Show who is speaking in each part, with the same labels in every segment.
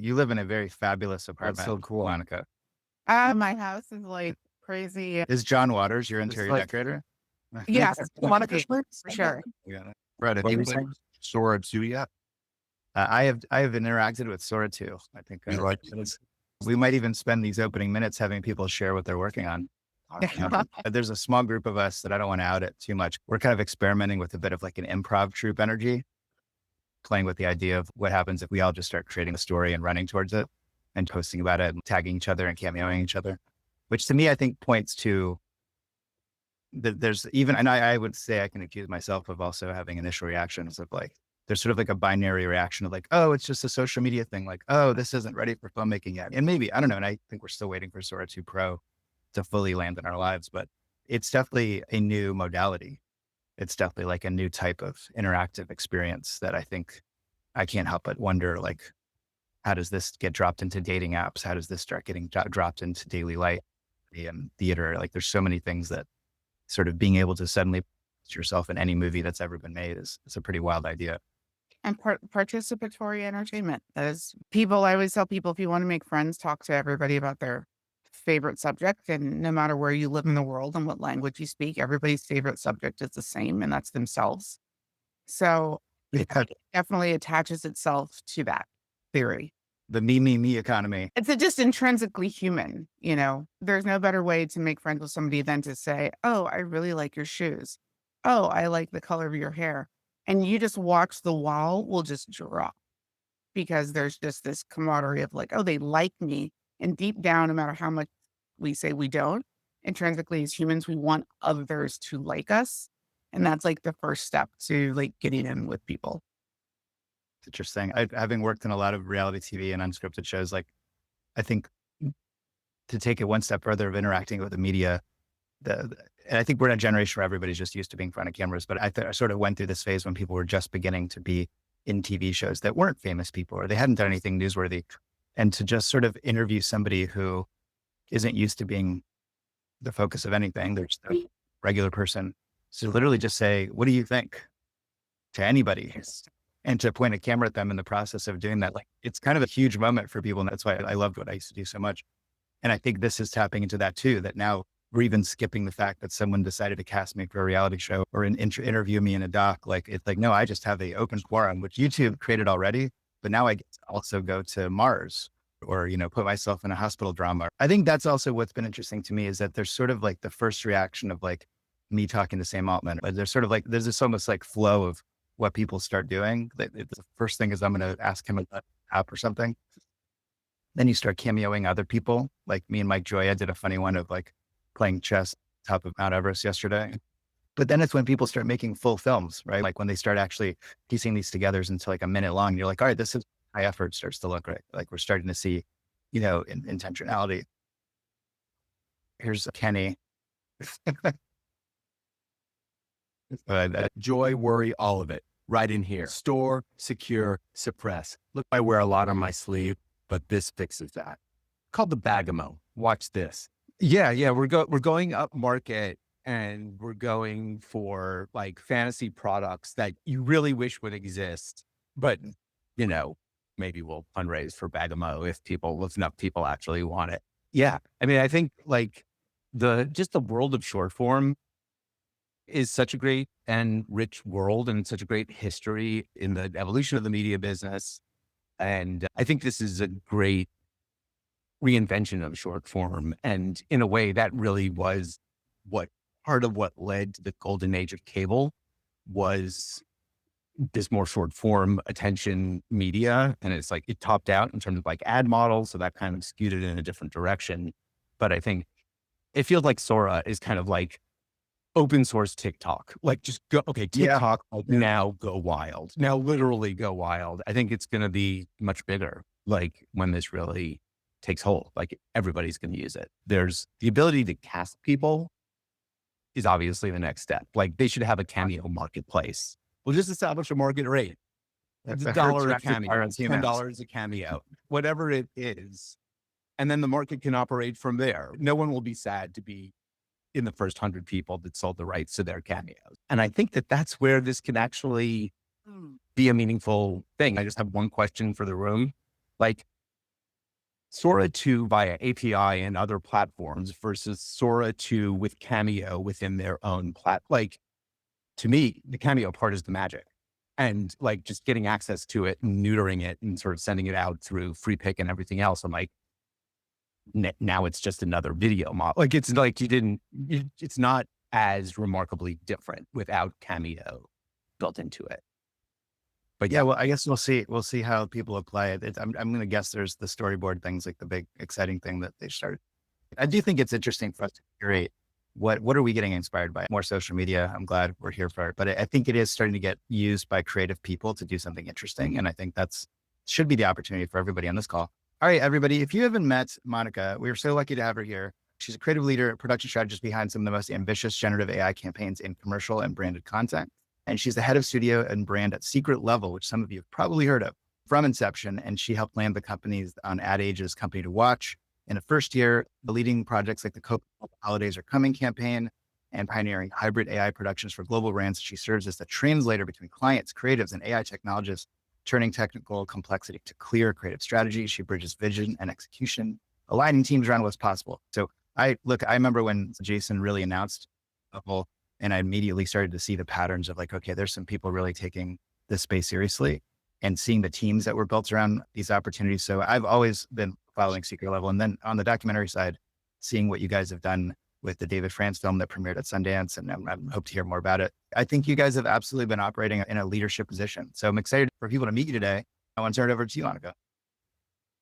Speaker 1: You live in a very fabulous
Speaker 2: That's
Speaker 1: apartment,
Speaker 2: so cool.
Speaker 1: Monica.
Speaker 3: My house is like crazy.
Speaker 1: Is John Waters your
Speaker 2: It's
Speaker 1: interior
Speaker 2: like,
Speaker 1: decorator?
Speaker 3: Yes, Monica Schwartz, for sure.
Speaker 1: Yeah. Right.
Speaker 2: what were you saying?
Speaker 4: Sora 2 yet?
Speaker 1: I have interacted with Sora too. I think
Speaker 4: You like
Speaker 1: we might even spend these opening minutes having people share what they're working on. There's a small group of us that I don't want to out it too much. We're kind of experimenting with a bit of like an improv troupe energy, playing with the idea of what happens if we all just start creating a story and running towards it and posting about it and tagging each other and cameoing each other, which to me, I think points to that there's even, and I would say I can accuse myself of also having initial reactions of like, there's sort of like a binary reaction of like, oh, it's just a social media thing. Like, oh, this isn't ready for filmmaking yet. And maybe, I don't know. And I think we're still waiting for Sora 2 Pro to fully land in our lives, but it's definitely a new modality. It's definitely like a new type of interactive experience that I think I can't help but wonder, like, how does this get dropped into dating apps? How does this start getting dropped into daily life and theater? Like there's so many things that sort of being able to suddenly put yourself in any movie that's ever been made is a pretty wild idea.
Speaker 3: And participatory entertainment. As people, I always tell people, if you want to make friends, talk to everybody about their favorite subject. And no matter where you live in the world and what language you speak, everybody's favorite subject is the same, and that's themselves. So
Speaker 1: Yeah.
Speaker 3: it definitely attaches itself to that theory.
Speaker 1: The me economy.
Speaker 3: It's just intrinsically human, you know. There's no better way to make friends with somebody than to say, "Oh, I really like your shoes. Oh, I like the color of your hair." And you just watch the wall will just drop because there's just this camaraderie of like, "Oh, they like me." And deep down, no matter how much we say we don't, intrinsically as humans, we want others to like us. And that's like the first step to like getting in with people.
Speaker 1: It's interesting. Having worked in a lot of reality TV and unscripted shows, like I think to take it one step further of interacting with the media, and I think we're in a generation where everybody's just used to being in front of cameras, but I sort of went through this phase when people were just beginning to be in TV shows that weren't famous people or they hadn't done anything newsworthy. And to just sort of interview somebody who isn't used to being the focus of anything, they're just a regular person. So literally just say, what do you think to anybody? And to point a camera at them in the process of doing that, like it's kind of a huge moment for people. And that's why I loved what I used to do so much. And I think this is tapping into that too, that now we're even skipping the fact that someone decided to cast me for a reality show or interview me in a doc. Like, it's like, no, I just have a open forum, which YouTube created already, but now I get to also go to Mars or, you know, put myself in a hospital drama. I think that's also what's been interesting to me is that there's sort of like the first reaction of like me talking to Sam Altman, but there's sort of like, there's this almost like flow of what people start doing. The first thing is I'm going to ask him about app or something. Then you start cameoing other people. Like me and Mike Joy, I did a funny one of like playing chess top of Mount Everest yesterday. But then it's when people start making full films, right? Like when they start actually piecing these together into like a minute long, you're like, all right, this is high effort starts to look right. Like we're starting to see, you know, intentionality. Here's Kenny.
Speaker 4: joy, worry, all of it right in here. Store, secure, suppress. Look, I wear a lot on my sleeve, but this fixes that. Called the Bagamo. Watch this. Yeah. We're going up market and we're going for like fantasy products that you really wish would exist, but you know, maybe we'll fundraise for Bagamo if enough people actually want it. Yeah. I mean, I think like just the world of short form is such a great and rich world and such a great history in the evolution of the media business. And I think this is a great reinvention of short form. And in a way that really was what part of what led to the golden age of cable was this more short form attention media. And it's like, it topped out in terms of like ad models. So that kind of skewed it in a different direction. But I think it feels like Sora is kind of like open source TikTok, like just go, okay, TikTok, like now go wild, now literally go wild. I think it's going to be much bigger. Like when this really takes hold, like everybody's going to use it. There's the ability to cast people is obviously the next step. Like they should have a cameo marketplace. We'll just establish a market rate. It's $1 a cameo, $10 a cameo, whatever it is. And then the market can operate from there. No one will be sad to be in the first 100 people that sold the rights to their cameos. And I think that that's where this can actually be a meaningful thing. I just have one question for the room. Like, Sora 2 via API and other platforms versus Sora 2 with Cameo within their own like, to me, the Cameo part is the magic. And like just getting access to it and neutering it and sort of sending it out through free pick and everything else. I'm like, now it's just another video model. Like it's like it's not as remarkably different without Cameo built into it. But
Speaker 1: Yeah,
Speaker 4: yeah,
Speaker 1: well, I guess we'll see. We'll see how people apply it. I'm going to guess there's the storyboard things, like the big exciting thing that they started. I do think it's interesting for us to curate what are we getting inspired by? More social media. I'm glad we're here for it, but I think it is starting to get used by creative people to do something interesting, and I think that's should be the opportunity for everybody on this call. All right, everybody, if you haven't met Monica, we are so lucky to have her here. She's a creative leader, production strategist behind some of the most ambitious generative AI campaigns in commercial and branded content. And she's the head of studio and brand at Secret Level, which some of you have probably heard of from inception. And she helped land the companies on Ad Age's Company to Watch in the first year, leading projects like the Coca-Cola Holidays Are Coming campaign and pioneering hybrid AI productions for global brands. She serves as the translator between clients, creatives, and AI technologists, turning technical complexity to clear creative strategy. She bridges vision and execution, aligning teams around what's possible. So I remember when Jason really announced Level, and I immediately started to see the patterns of like, okay, there's some people really taking this space seriously and seeing the teams that were built around these opportunities. So I've always been following Secret Level. And then on the documentary side, seeing what you guys have done with the David France film that premiered at Sundance, and I hope to hear more about it. I think you guys have absolutely been operating in a leadership position. So I'm excited for people to meet you today. I want to turn it over to you, Monica.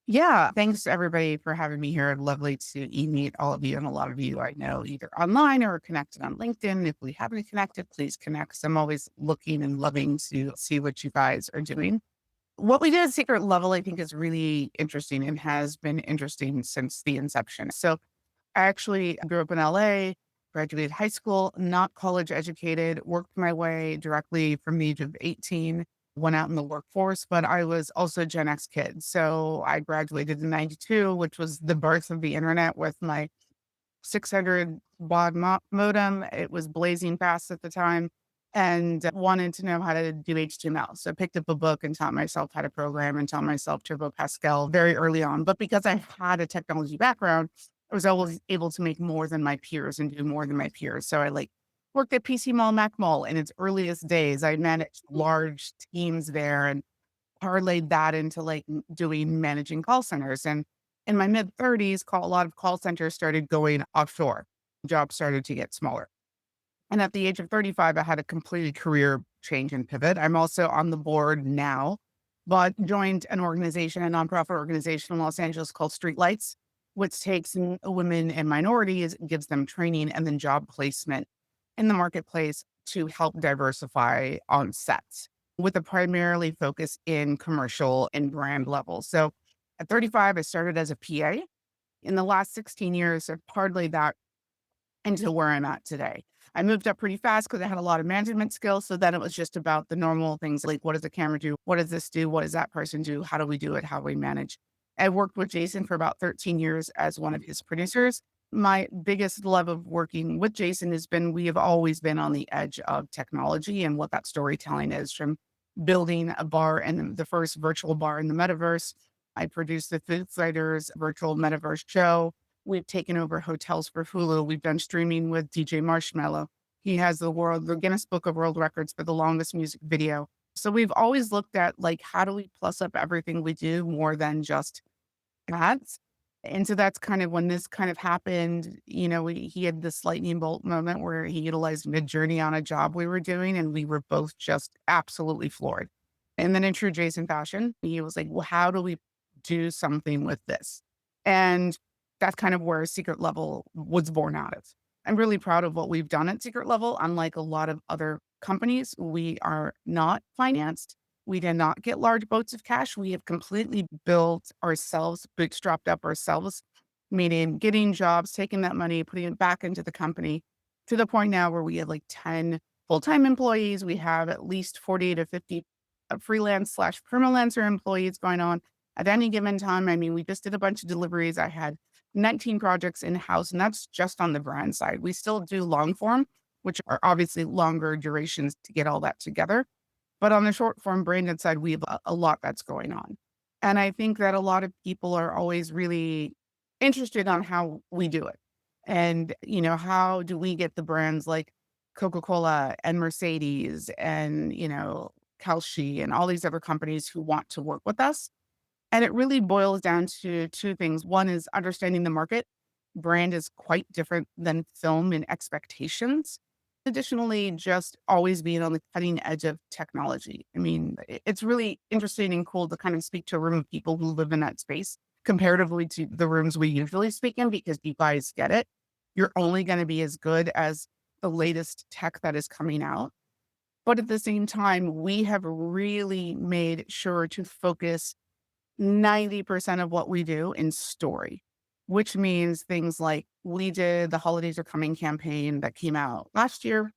Speaker 3: Yeah. Thanks everybody for having me here. Lovely to meet all of you. And a lot of you I know either online or connected on LinkedIn. If we haven't connected, please connect. 'Cause I'm always looking and loving to see what you guys are doing. What we did at Secret Level, I think, is really interesting and has been interesting since the inception. So I actually grew up in LA, graduated high school, not college educated, worked my way directly from the age of 18, went out in the workforce, but I was also a Gen X kid. So I graduated in 92, which was the birth of the internet with my 600 baud modem. It was blazing fast at the time and wanted to know how to do HTML. So I picked up a book and taught myself how to program and taught myself Turbo Pascal very early on. But because I had a technology background, I was always able to make more than my peers and do more than my peers. So I like worked at PC Mall, Mac Mall in its earliest days. I managed large teams there and parlayed that into like doing managing call centers. And in my mid 30s, a lot of call centers started going offshore. Jobs started to get smaller. And at the age of 35, I had a completely career change and pivot. I'm also on the board now, but joined an organization, a nonprofit organization in Los Angeles called Streetlights, which takes women and minorities, gives them training and then job placement in the marketplace to help diversify on sets with a primarily focus in commercial and brand level. So at 35, I started as a PA. In the last 16 years, I've parlayed that into where I'm at today. I moved up pretty fast because I had a lot of management skills. So then it was just about the normal things like what does the camera do? What does this do? What does that person do? How do we do it? How do we manage? I worked with Jason for about 13 years as one of his producers. My biggest love of working with Jason has been we have always been on the edge of technology and what that storytelling is, from building a bar and the first virtual bar in the metaverse. I produced the Food Fighters virtual metaverse show. We've taken over hotels for Hulu. We've done streaming with DJ Marshmello. He has the Guinness Book of World Records for the longest music video. So we've always looked at like, how do we plus up everything we do more than just ads? And so that's kind of when this kind of happened. He had this lightning bolt moment where he utilized Midjourney on a job we were doing, and we were both just absolutely floored. And then in true Jason fashion, he was like, well, how do we do something with this? And that's kind of where Secret Level was born out of. I'm really proud of what we've done at Secret Level. Unlike a lot of other companies, we are not financed. We did not get large boats of cash. We have completely built ourselves, bootstrapped up ourselves, meaning getting jobs, taking that money, putting it back into the company to the point now where we have like 10 full-time employees. We have at least 40 to 50 freelance slash freelancer employees going on at any given time. I mean, we just did a bunch of deliveries. I had 19 projects in-house, and that's just on the brand side. We still do long form, which are obviously longer durations to get all that together. But on the short form branded side, we have a lot that's going on. And I think that a lot of people are always really interested on how we do it. And, how do we get the brands like Coca-Cola and Mercedes and, Kalshi and all these other companies who want to work with us? And it really boils down to two things. One is understanding the market. Brand is quite different than film in expectations. Additionally, just always being on the cutting edge of technology. I mean, it's really interesting and cool to kind of speak to a room of people who live in that space comparatively to the rooms we usually speak in because you guys get it. You're only going to be as good as the latest tech that is coming out. But at the same time, we have really made sure to focus 90% of what we do in story, which means things like we did the Holidays Are Coming campaign that came out last year,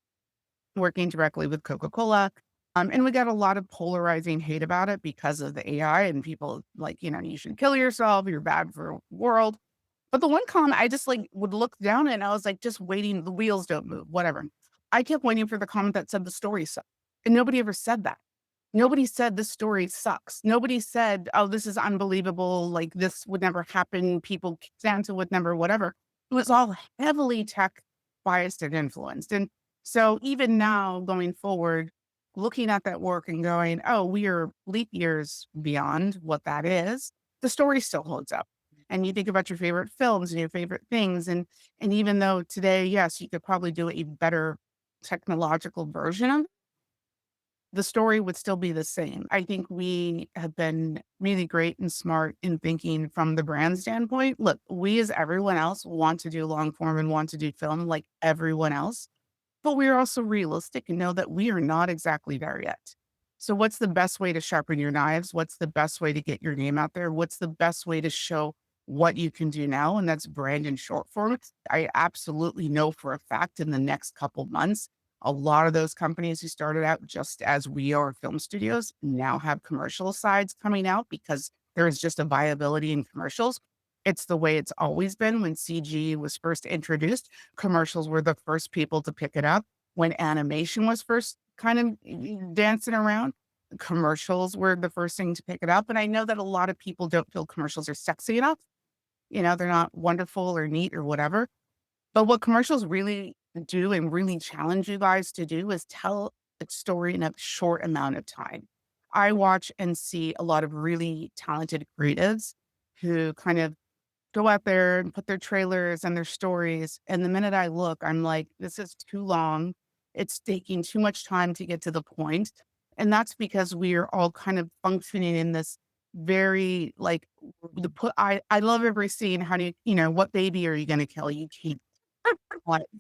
Speaker 3: working directly with Coca-Cola. And we got a lot of polarizing hate about it because of the AI and people like, you should kill yourself, you're bad for the world. But the one comment I just like would look down and I was like, just waiting, the wheels don't move, whatever. I kept waiting for the comment that said the story sucked. And nobody ever said that. Nobody said this story sucks. Nobody said, "Oh, this is unbelievable. Like this would never happen. People, Santa would never, whatever." It was all heavily tech biased and influenced. And so even now going forward, looking at that work and going, "Oh, we are leap years beyond what that is." The story still holds up. And you think about your favorite films and your favorite things. And even though today, yes, you could probably do a better technological version of the story would still be the same. I think we have been really great and smart in thinking from the brand standpoint. Look, we as everyone else want to do long form and want to do film like everyone else, but we're also realistic and know that we are not exactly there yet. So what's the best way to sharpen your knives? What's the best way to get your name out there? What's the best way to show what you can do now? And that's brand in short form. I absolutely know for a fact in the next couple months, a lot of those companies who started out just as we are film studios now have commercial sides coming out because there is just a viability in commercials. It's the way it's always been. When CG was first introduced, commercials were the first people to pick it up. When animation was first kind of dancing around, commercials were the first thing to pick it up. And I know that a lot of people don't feel commercials are sexy enough. They're not wonderful or neat or whatever. But what commercials really do and really challenge you guys to do is tell a story in a short amount of time. I watch and see a lot of really talented creatives who kind of go out there and put their trailers and their stories. And the minute I look, I'm like, this is too long. It's taking too much time to get to the point. And that's because we are all kind of functioning in this very like I love every scene. How do what baby are you gonna kill? You can't.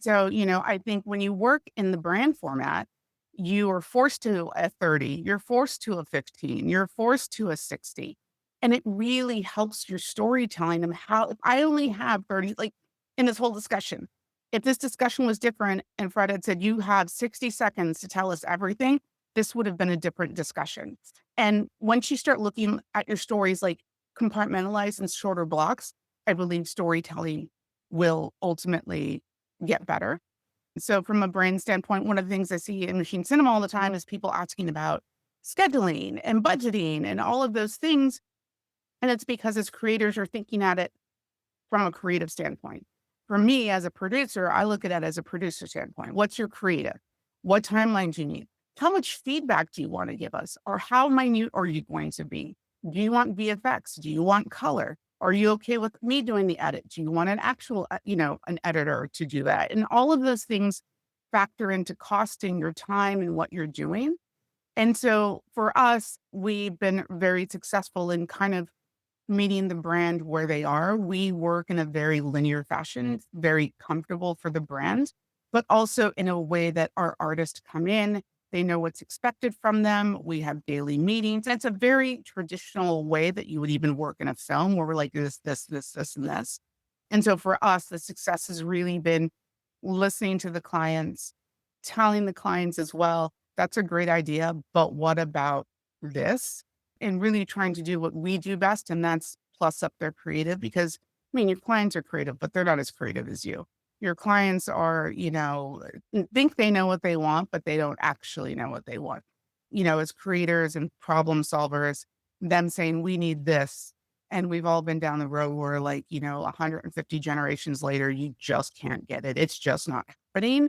Speaker 3: So, I think when you work in the brand format, you are forced to a 30, you're forced to a 15, you're forced to a 60. And it really helps your storytelling and how if I only have 30, like in this whole discussion, if this discussion was different and Fred had said, you have 60 seconds to tell us everything, this would have been a different discussion. And once you start looking at your stories like compartmentalized in shorter blocks, I believe storytelling will ultimately get better. So from a brand standpoint, one of the things I see in machine cinema all the time is people asking about scheduling and budgeting and all of those things. And it's because as creators are thinking at it from a creative standpoint. For me as a producer, I look at it as a producer standpoint. What's your creative? What timeline do you need? How much feedback do you want to give us? Or how minute are you going to be? Do you want VFX? Do you want color? Are you okay with me doing the edit? Do you want an actual, an editor to do that? And all of those things factor into costing your time and what you're doing. And so for us, we've been very successful in kind of meeting the brand where they are. We work in a very linear fashion. It's very comfortable for the brand, but also in a way that our artists come in, they know what's expected from them. We have daily meetings. And it's a very traditional way that you would even work in a film where we're like this, and this. And so for us, the success has really been listening to the clients, telling the clients as well, that's a great idea, but what about this? And really trying to do what we do best, and that's plus up their creative because, I mean, your clients are creative, but they're not as creative as you. Your clients are, think they know what they want, but they don't actually know what they want. As creators and problem solvers, them saying, we need this. And we've all been down the road where, like, 150 generations later, you just can't get it. It's just not happening.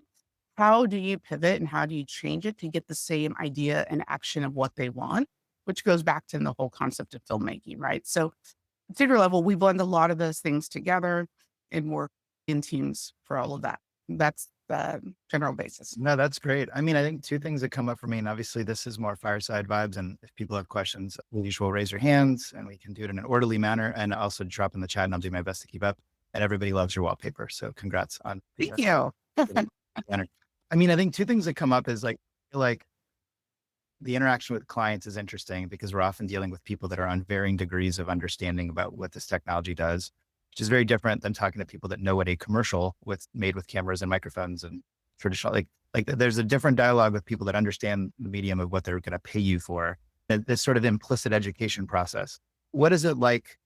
Speaker 3: How do you pivot and how do you change it to get the same idea and action of what they want? Which goes back to the whole concept of filmmaking, right? So, theater level, we blend a lot of those things together and work in teams for all of that. That's the general basis.
Speaker 1: No, that's great. I mean, I think two things that come up for me, and obviously this is more fireside vibes. And if people have questions, as usual, raise your hands and we can do it in an orderly manner, and also drop in the chat and I'll do my best to keep up. And everybody loves your wallpaper. So congrats on
Speaker 3: Thank you.
Speaker 1: the banner. I mean, I think two things that come up is like, I feel like the interaction with clients is interesting because we're often dealing with people that are on varying degrees of understanding about what this technology does, which is very different than talking to people that know what a commercial made with cameras and microphones and traditional, like there's a different dialogue with people that understand the medium of what they're going to pay you for. This sort of implicit education process. What is it like?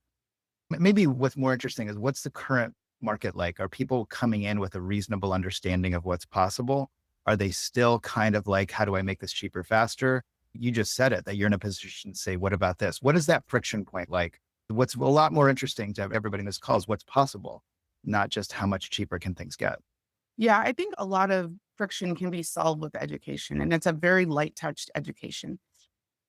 Speaker 1: Maybe what's more interesting is what's the current market like? Are people coming in with a reasonable understanding of what's possible? Are they still kind of like, how do I make this cheaper, faster? You just said it, that you're in a position to say, what about this? What is that friction point like? What's a lot more interesting to everybody in this call is what's possible, not just how much cheaper can things get.
Speaker 3: Yeah, I think a lot of friction can be solved with education, and it's a very light touched education.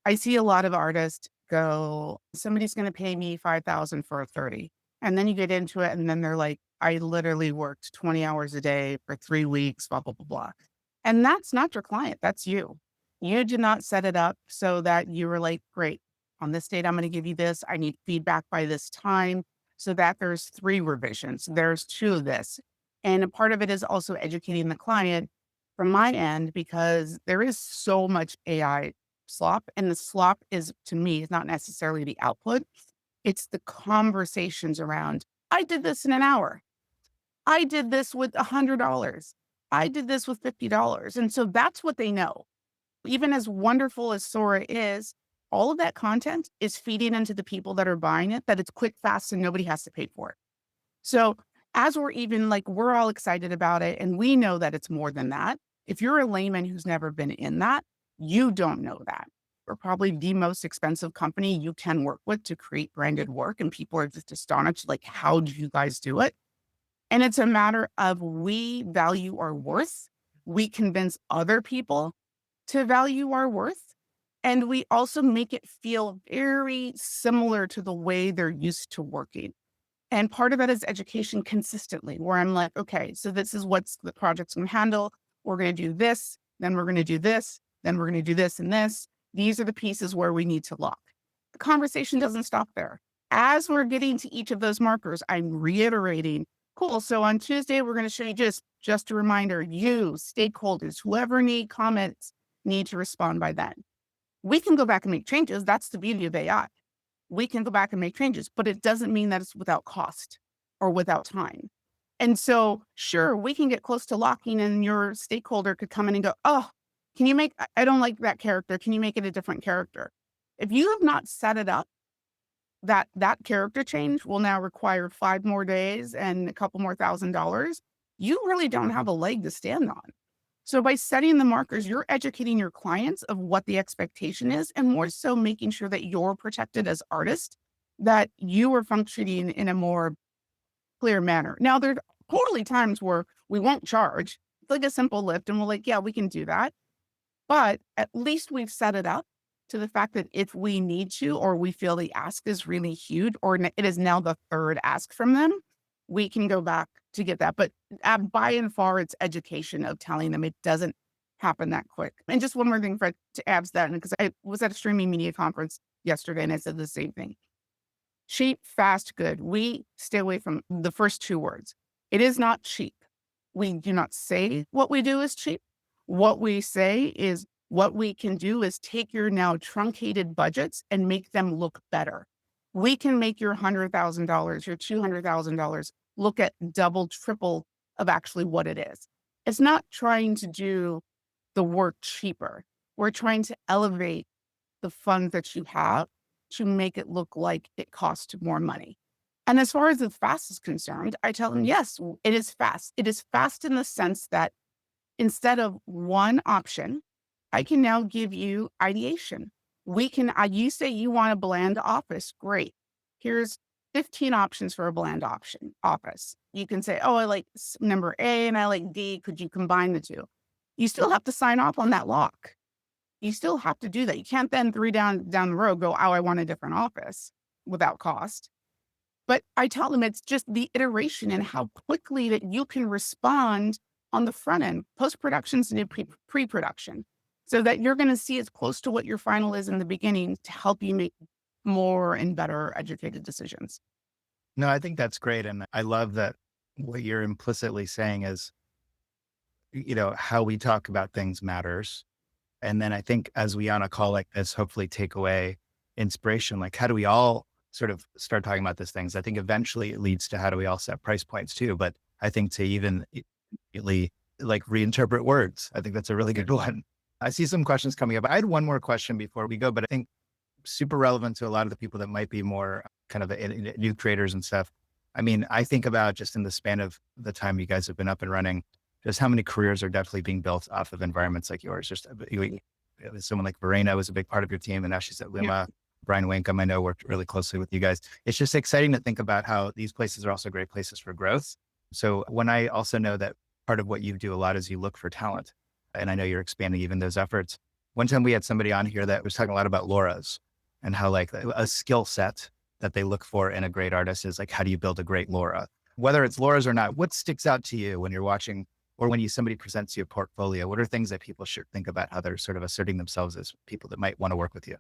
Speaker 3: I see a lot of artists go, somebody's going to pay me 5,000 for a 30. And then you get into it and then they're like, I literally worked 20 hours a day for 3 weeks, blah, blah, blah, blah. And that's not your client. That's you. You did not set it up so that you were like, great, on this date, I'm going to give you this. I need feedback by this time so that there's 3 revisions. There's 2 of this. And a part of it is also educating the client from my end, because there is so much AI slop. And the slop is, to me, is not necessarily the output. It's the conversations around, I did this in an hour. I did this with $100. I did this with $50. And so that's what they know. Even as wonderful as Sora is, all of that content is feeding into the people that are buying it, that it's quick, fast, and nobody has to pay for it. So as we're even like, we're all excited about it and we know that it's more than that. If you're a layman who's never been in that, you don't know that. We're probably the most expensive company you can work with to create branded work. And people are just astonished, like, how do you guys do it? And it's a matter of, we value our worth. We convince other people to value our worth. And we also make it feel very similar to the way they're used to working. And part of that is education consistently, where I'm like, okay, so this is what's the project's going to handle. We're going to do this, then we're going to do this, then we're going to do this and this. These are the pieces where we need to lock. The conversation doesn't stop there. As we're getting to each of those markers, I'm reiterating, cool. So on Tuesday, we're going to show you just a reminder, you, stakeholders, whoever need comments, need to respond by then. We can go back and make changes. That's the beauty of AI. We can go back and make changes, but it doesn't mean that it's without cost or without time. And so, sure, we can get close to locking and your stakeholder could come in and go, oh, can you make, I don't like that character. Can you make it a different character? If you have not set it up, that character change will now require 5 more days and a couple more $1,000. You really don't have a leg to stand on. So by setting the markers, you're educating your clients of what the expectation is, and more so making sure that you're protected as artists, that you are functioning in a more clear manner. Now, there's totally times where we won't charge, like a simple lift, and we're like, yeah, we can do that. But at least we've set it up to the fact that if we need to, or we feel the ask is really huge, or it is now the 3rd ask from them, we can go back to get that. But by and far, it's education of telling them it doesn't happen that quick. And just one more thing, Fred, to add to that, because I was at a streaming media conference yesterday and I said the same thing. Cheap, fast, good. We stay away from the first 2 words. It is not cheap. We do not say what we do is cheap. What we say is, what we can do is take your now truncated budgets and make them look better. We can make your $100,000, your $200,000 look at double, triple of actually what it is. It's not trying to do the work cheaper. We're trying to elevate the funds that you have to make it look like it costs more money. And as far as the fast is concerned, I tell them, yes, it is fast. It is fast in the sense that instead of one option, I can now give you ideation. You say you want a bland office. Great. Here's 15 options for a bland option office. You can say, oh, I like number A and I like D. Could you combine the two? You still have to sign off on that lock. You still have to do that. You can't then three down the road go, oh, I want a different office without cost. But I tell them it's just the iteration and how quickly that you can respond on the front end. Post-production's new pre-production. So that you're going to see as close to what your final is in the beginning to help you make more and better educated decisions.
Speaker 1: No, I think that's great. And I love that what you're implicitly saying is, how we talk about things matters. And then I think as we on a call like this, hopefully take away inspiration, like how do we all sort of start talking about these things? I think eventually it leads to how do we all set price points too. But I think to even immediately like reinterpret words, I think that's a really good one. I see some questions coming up. I had one more question before we go, but I think super relevant to a lot of the people that might be more kind of new creators and stuff. I mean, I think about just in the span of the time you guys have been up and running, just how many careers are definitely being built off of environments like yours. Just someone like Verena was a big part of your team, and now she's at Lima. Yeah. Brian Winkham, I know, worked really closely with you guys. It's just exciting to think about how these places are also great places for growth. So when I also know that part of what you do a lot is you look for talent, and I know you're expanding even those efforts. One time we had somebody on here that was talking a lot about Laura's and how like a skill set that they look for in a great artist is like, how do you build a great Laura? Whether it's Laura's or not, what sticks out to you when you're watching or when somebody presents you a portfolio? What are things that people should think about how they're sort of asserting themselves as people that might want to work with you?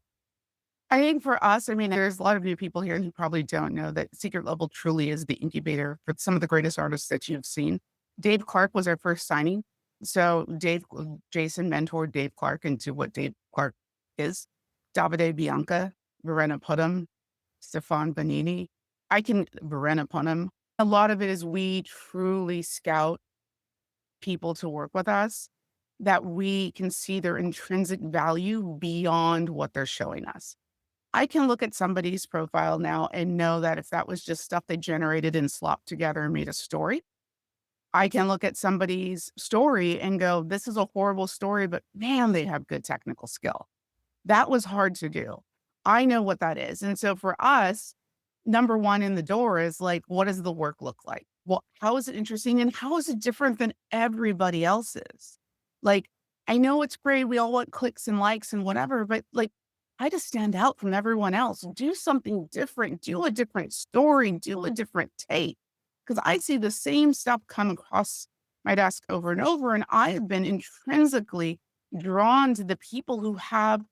Speaker 3: I think for us, I mean, there's a lot of new people here who probably don't know that Secret Level truly is the incubator for some of the greatest artists that you've seen. Dave Clark was our first signing. So Jason mentored Dave Clark into what Dave Clark is. Davide Bianca, Verena Putum, Stefan Bonini. Verena Putum. A lot of it is we truly scout people to work with us that we can see their intrinsic value beyond what they're showing us. I can look at somebody's profile now and know that if that was just stuff they generated and slopped together and made a story, I can look at somebody's story and go, this is a horrible story, but man, they have good technical skill. That was hard to do. I know what that is. And so for us, number one in the door is like, what does the work look like? Well, how is it interesting and how is it different than everybody else's? Like, I know it's great. We all want clicks and likes and whatever, but like, I just stand out from everyone else. Do something different. Do a different story. Do a different take. Because I see the same stuff come across my desk over and over. And I have been intrinsically drawn to the people who have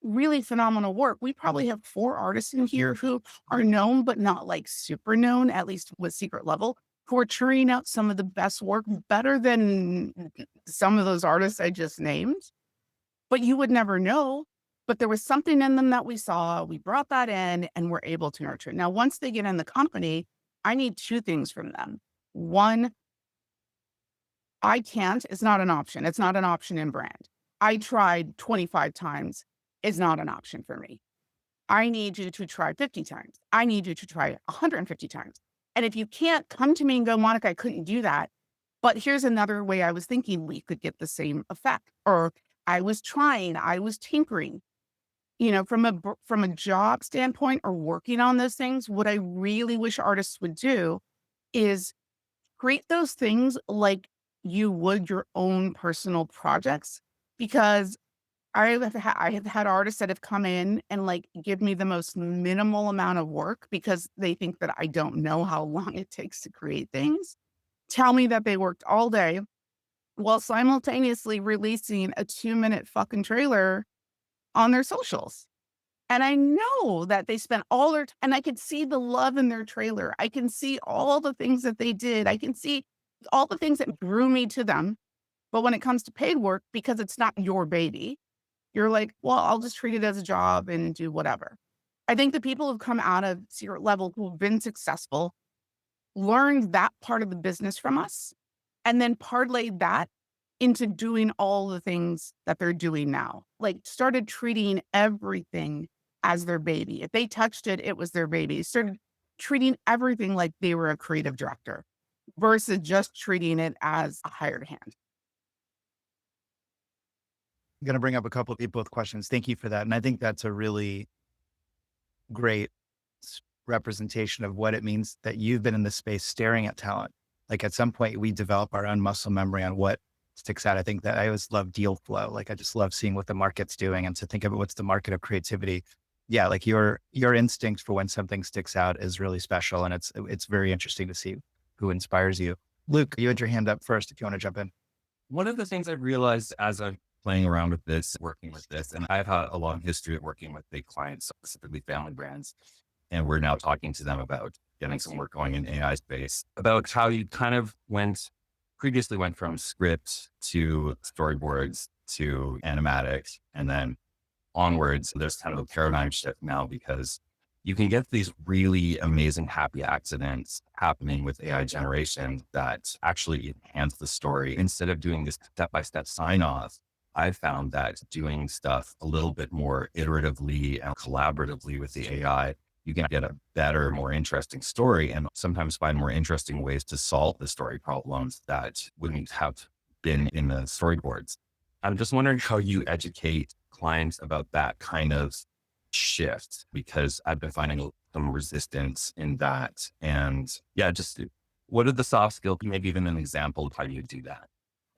Speaker 3: really phenomenal work. We probably have 4 artists in here who are known, but not like super known, at least with Secret Level, who are churning out some of the best work better than some of those artists I just named. But you would never know. But there was something in them that we saw. We brought that in and we're able to nurture it. Now, once they get in the company, I need 2 things from them. One, I can't, it's not an option. It's not an option in brand. I tried 25 times. It's not an option for me. I need you to try 50 times. I need you to try 150 times. And if you can't come to me and go, Monica, I couldn't do that. But here's another way I was thinking we could get the same effect. Or I was trying, I was tinkering. From a job standpoint or working on those things, what I really wish artists would do is treat those things like you would your own personal projects, because I have had artists that have come in and, like, give me the most minimal amount of work because they think that I don't know how long it takes to create things, tell me that they worked all day while simultaneously releasing a 2-minute fucking trailer on their socials. And I know that they spent all their and I could see the love in their trailer. I can see all the things that they did. I can see all the things that drew me to them. But when it comes to paid work, because it's not your baby, you're like, well, I'll just treat it as a job and do whatever. I think the people who've come out of Secret Level who've been successful learned that part of the business from us and then parlayed that into doing all the things that they're doing now. Like started treating everything as their baby. If they touched it, it was their baby. Started treating everything like they were a creative director versus just treating it as a hired hand.
Speaker 1: I'm going to bring up a couple of people with questions. Thank you for that. And I think that's a really great representation of what it means that you've been in this space staring at talent. Like at some point we develop our own muscle memory on what sticks out. I think that I always love deal flow. Like I just love seeing what the market's doing and to think of it, what's the market of creativity. Yeah. Like your instinct for when something sticks out is really special. And it's very interesting to see who inspires you. Luke, you had your hand up first if you want to jump in.
Speaker 2: One of the things I've realized as I'm playing around with this, working with this, and I've had a long history of working with big clients, specifically family brands, and we're now talking to them about getting some work going in AI space, about how you kind of previously went from script to storyboards to animatics, and then onwards, there's kind of a paradigm shift now because you can get these really amazing happy accidents happening with AI generation that actually enhance the story. Instead of doing this step-by-step sign-off, I found that doing stuff a little bit more iteratively and collaboratively with the AI, you can get a better, more interesting story and sometimes find more interesting ways to solve the story problems that wouldn't have been in the storyboards. I'm just wondering how you educate clients about that kind of shift, because I've been finding some resistance in that. And yeah, just what are the soft skills, maybe even an example of how you do that?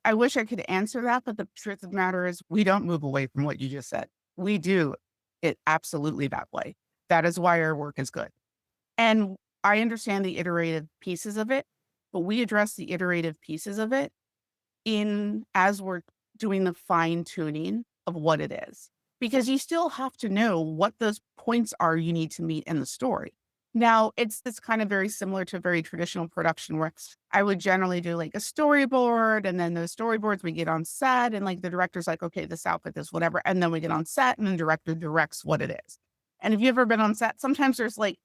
Speaker 3: I wish I could answer that, but the truth of the matter is we don't move away from what you just said. We do it absolutely that way. That is why our work is good. And I understand the iterative pieces of it, but we address the iterative pieces of it in as we're doing the fine tuning of what it is, because you still have to know what those points are you need to meet in the story. Now, it's kind of very similar to very traditional production where I would generally do like a storyboard, and then those storyboards we get on set and like the director's like, okay, this outfit, this whatever. And then we get on set and the director directs what it is. And if you've ever been on set, sometimes there's like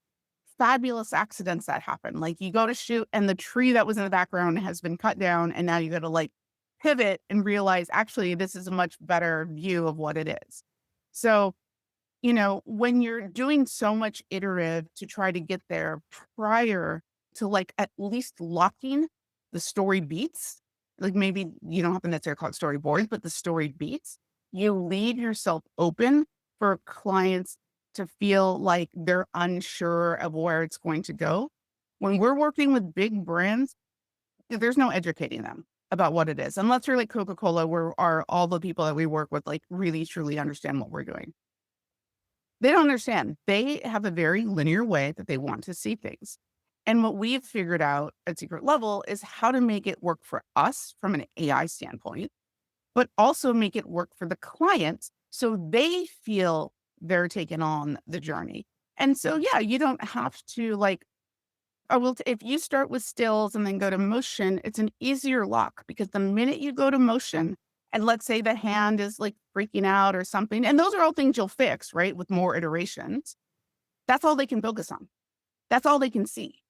Speaker 3: fabulous accidents that happen. Like you go to shoot and the tree that was in the background has been cut down and now you got to like pivot and realize actually this is a much better view of what it is. So, when you're doing so much iterative to try to get there prior to like at least locking the story beats, like maybe you don't have to necessarily call it storyboards, but the story beats, you leave yourself open for clients to feel like they're unsure of where it's going to go. When we're working with big brands, there's no educating them about what it is, unless you're like Coca-Cola, where are all the people that we work with like really truly understand what we're doing. They don't understand. They have a very linear way that they want to see things. And what we've figured out at Secret Level is how to make it work for us from an AI standpoint, but also make it work for the clients so they feel they're taking on the journey. And so, yeah, you don't have to like, oh, well, if you start with stills and then go to motion, it's an easier lock because the minute you go to motion, and let's say the hand is like freaking out or something, and those are all things you'll fix, right? With more iterations, that's all they can focus on. That's all they can see.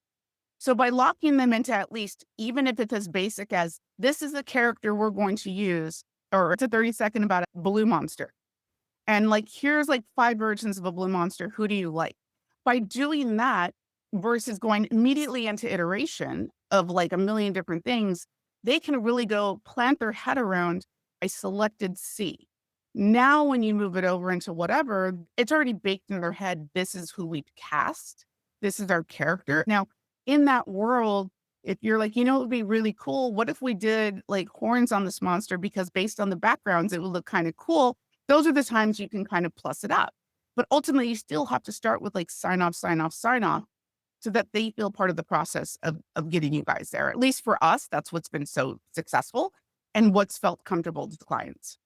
Speaker 3: So by locking them into at least, even if it's as basic as this is the character we're going to use, or it's a 30-second about a blue monster. And like, here's like 5 versions of a blue monster. Who do you like? By doing that versus going immediately into iteration of like a million different things, they can really go plant their head around I selected C. Now, when you move it over into whatever, it's already baked in their head. This is who we've cast. This is our character. Now, in that world, if you're like, it would be really cool. What if we did like horns on this monster? Because based on the backgrounds, it would look kind of cool. Those are the times you can kind of plus it up. But ultimately, you still have to start with like sign off, sign off, sign off so that they feel part of the process of getting you guys there. At least for us, that's what's been so successful and what's felt comfortable to the clients.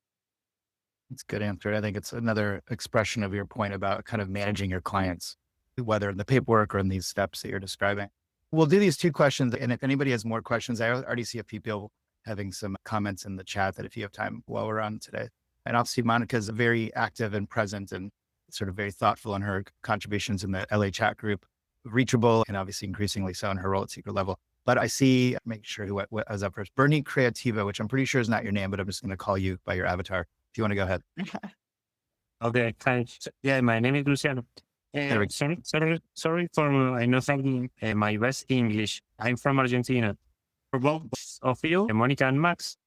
Speaker 1: It's a good answer. I think it's another expression of your point about kind of managing your clients, whether in the paperwork or in these steps that you're describing. We'll do these 2 questions. And if anybody has more questions, I already see a few people having some comments in the chat that if you have time while we're on today. And obviously Monica's very active and present and sort of very thoughtful in her contributions in the LA chat group, reachable and obviously increasingly so in her role at Secret Level. But I see, make sure what was up first, Bernie Creativa, which I'm pretty sure is not your name, but I'm just going to call you by your avatar. If you want to go ahead.
Speaker 5: Okay, hi. Yeah, my name is Luciano. Sorry for I not having my best English. I'm from Argentina. For both of you, Monica and Max,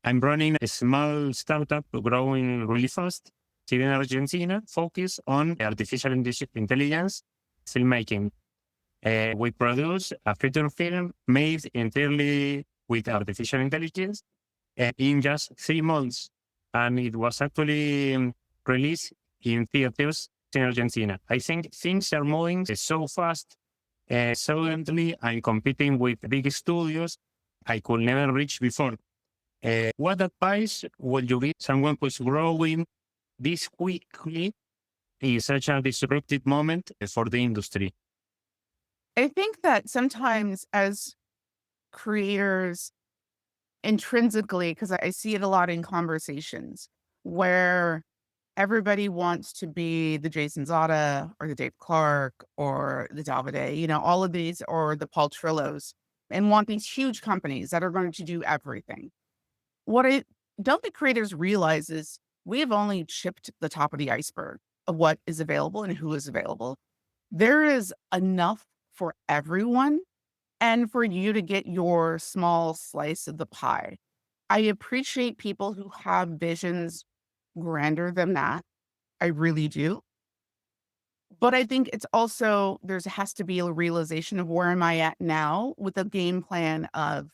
Speaker 5: I'm running a small startup growing really fast here in Argentina, focused on artificial intelligence filmmaking. We produce a feature film made entirely with artificial intelligence in just 3 months. And it was actually released in theaters in Argentina. I think things are moving so fast. Suddenly, I'm competing with big studios I could never reach before. What advice would you give someone who's growing this quickly in such a disruptive moment for the industry?
Speaker 3: I think that sometimes as creators intrinsically, because I see it a lot in conversations where everybody wants to be the Jason Zada or the Dave Clark or the Davide, all of these, or the Paul Trillos, and want these huge companies that are going to do everything. What I don't think creators realize is we have only chipped the top of the iceberg of what is available and who is available. There is enough for everyone and for you to get your small slice of the pie. I appreciate people who have visions grander than that. I really do. But I think it's also there's has to be a realization of where am I at now with a game plan of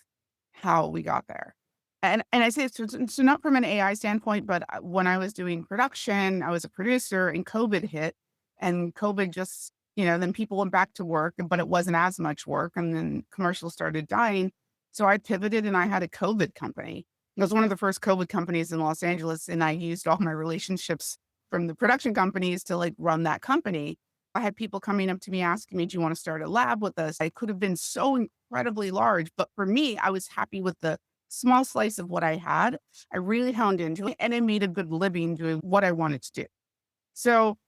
Speaker 3: how we got there. And I say it's so not from an AI standpoint, but when I was doing production, I was a producer and COVID hit and COVID just, then people went back to work, but it wasn't as much work. And then commercials started dying. So I pivoted and I had a COVID company. It was one of the first COVID companies in Los Angeles. And I used all my relationships from the production companies to like run that company. I had people coming up to me asking me, do you want to start a lab with us? I could have been so incredibly large, but for me, I was happy with the small slice of what I had. I really honed into it and I made a good living doing what I wanted to do. So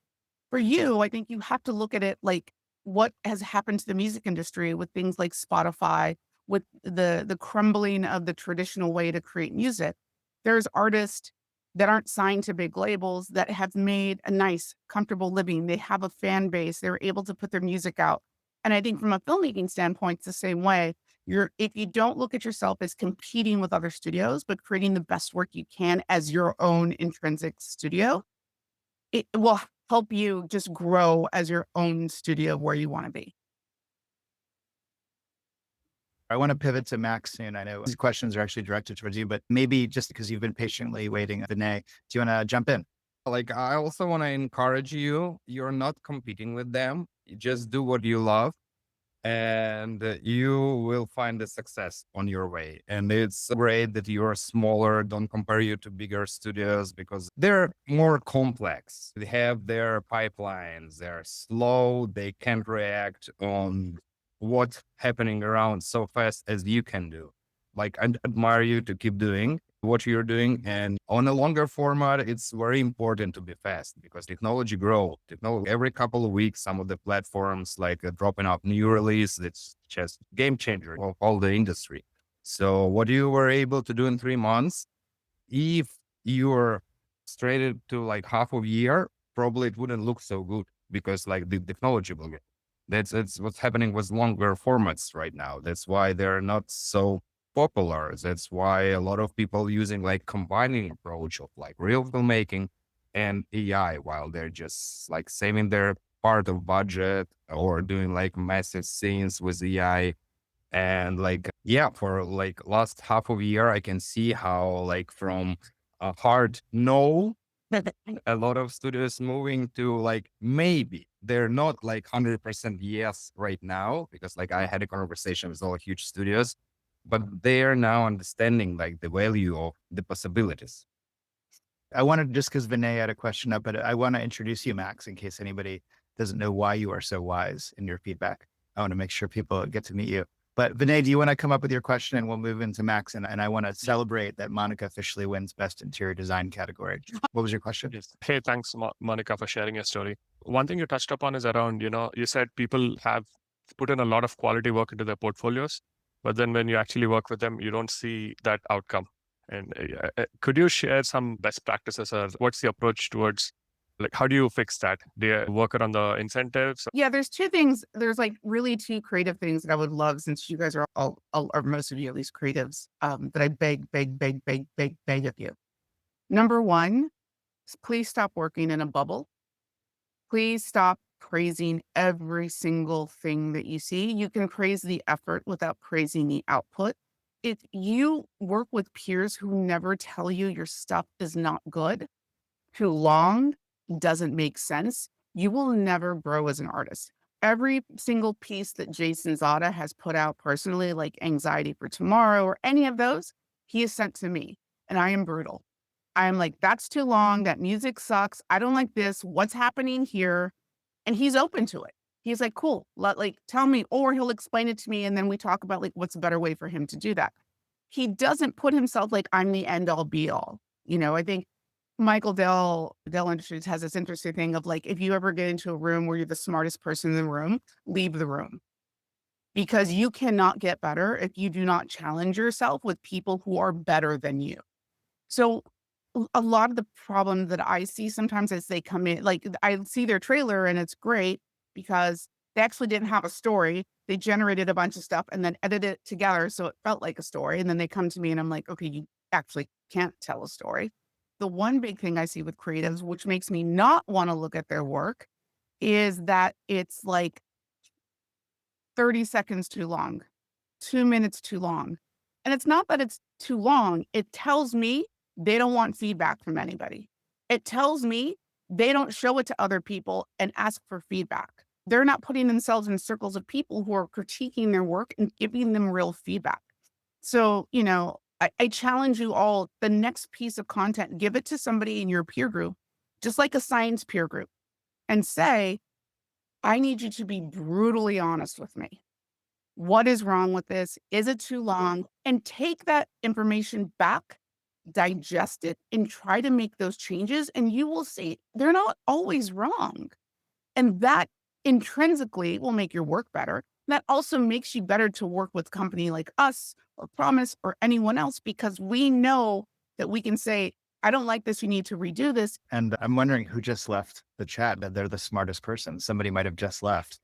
Speaker 3: for you, I think you have to look at it like what has happened to the music industry with things like Spotify, with the crumbling of the traditional way to create music. There's artists that aren't signed to big labels that have made a nice, comfortable living. They have a fan base. They're able to put their music out. And I think from a filmmaking standpoint, it's the same way. If you don't look at yourself as competing with other studios, but creating the best work you can as your own intrinsic studio, it will help you just grow as your own studio where you want to be.
Speaker 1: I want to pivot to Max soon. I know these questions are actually directed towards you, but maybe just because you've been patiently waiting, Vinay, do you want to jump in?
Speaker 6: Like, I also want to encourage you, you're not competing with them. You just do what you love and you will find the success on your way. And it's great that you're smaller. Don't compare you to bigger studios because they're more complex. They have their pipelines. They're slow. They can't react on what's happening around so fast as you can do. Like, I admire you to keep doing what you're doing. And on a longer format, it's very important to be fast because technology grows. Every couple of weeks, some of the platforms like dropping off new release, it's just game changer of all the industry. So what you were able to do in 3 months, if you're straight to like half of a year, probably it wouldn't look so good because like the technology will get. That's what's happening with longer formats right now. That's why they're not so popular. That's why a lot of people using like combining approach of like real filmmaking and AI while they're just like saving their part of budget or doing like massive scenes with AI. And like, yeah, for like last half of a year, I can see how like from a hard no, a lot of studios moving to like, maybe they're not like 100% yes right now, because like I had a conversation with all huge studios, but they are now understanding like the value of the possibilities.
Speaker 1: I wanted, just because Vinay had a question up, but I want to introduce you, Max, in case anybody doesn't know why you are so wise in your feedback. I want to make sure people get to meet you. But Vinay, do you want to come up with your question and we'll move into Max? And I want to celebrate that Monica officially wins Best Interior Design category. What was your question?
Speaker 7: Yes. Hey, thanks, Monica, for sharing your story. One thing you touched upon is around, you said people have put in a lot of quality work into their portfolios, but then when you actually work with them, you don't see that outcome. And could you share some best practices or what's the approach towards Like, how do you fix that? Do you work around the incentives?
Speaker 3: Yeah, there's two things. There's like really two creative things that I would love, since you guys are all or most of you at least creatives, that I beg of you. Number one, please stop working in a bubble. Please stop praising every single thing that you see. You can praise the effort without praising the output. If you work with peers who never tell you your stuff is not good, too long, doesn't make sense, you will never grow as an artist. Every single piece that Jason Zada has put out personally, like Anxiety for Tomorrow or any of those, he has sent to me, and I am brutal. I'm like, that's too long. That music sucks. I don't like this. What's happening here? And he's open to it. He's like, cool. Like, tell me, or he'll explain it to me. And then we talk about like, what's a better way for him to do that. He doesn't put himself like, I'm the end all be all. I think Michael Dell Industries has this interesting thing of like, if you ever get into a room where you're the smartest person in the room, leave the room, because you cannot get better if you do not challenge yourself with people who are better than you. So a lot of the problem that I see sometimes as they come in, like I see their trailer and it's great because they actually didn't have a story. They generated a bunch of stuff and then edited it together so it felt like a story. And then they come to me and I'm like, okay, you actually can't tell a story. The one big thing I see with creatives, which makes me not want to look at their work, is that it's like 30 seconds too long, 2 minutes too long. And it's not that it's too long. It tells me they don't want feedback from anybody. It tells me they don't show it to other people and ask for feedback. They're not putting themselves in circles of people who are critiquing their work and giving them real feedback. So, I challenge you all, the next piece of content, give it to somebody in your peer group, just like a science peer group, and say, I need you to be brutally honest with me. What is wrong with this? Is it too long? And take that information back, digest it, and try to make those changes. And you will see they're not always wrong. And that intrinsically will make your work better. That also makes you better to work with a company like us or Promise or anyone else, because we know that we can say, I don't like this. You need to redo this.
Speaker 1: And I'm wondering who just left the chat, that they're the smartest person. Somebody might have just left.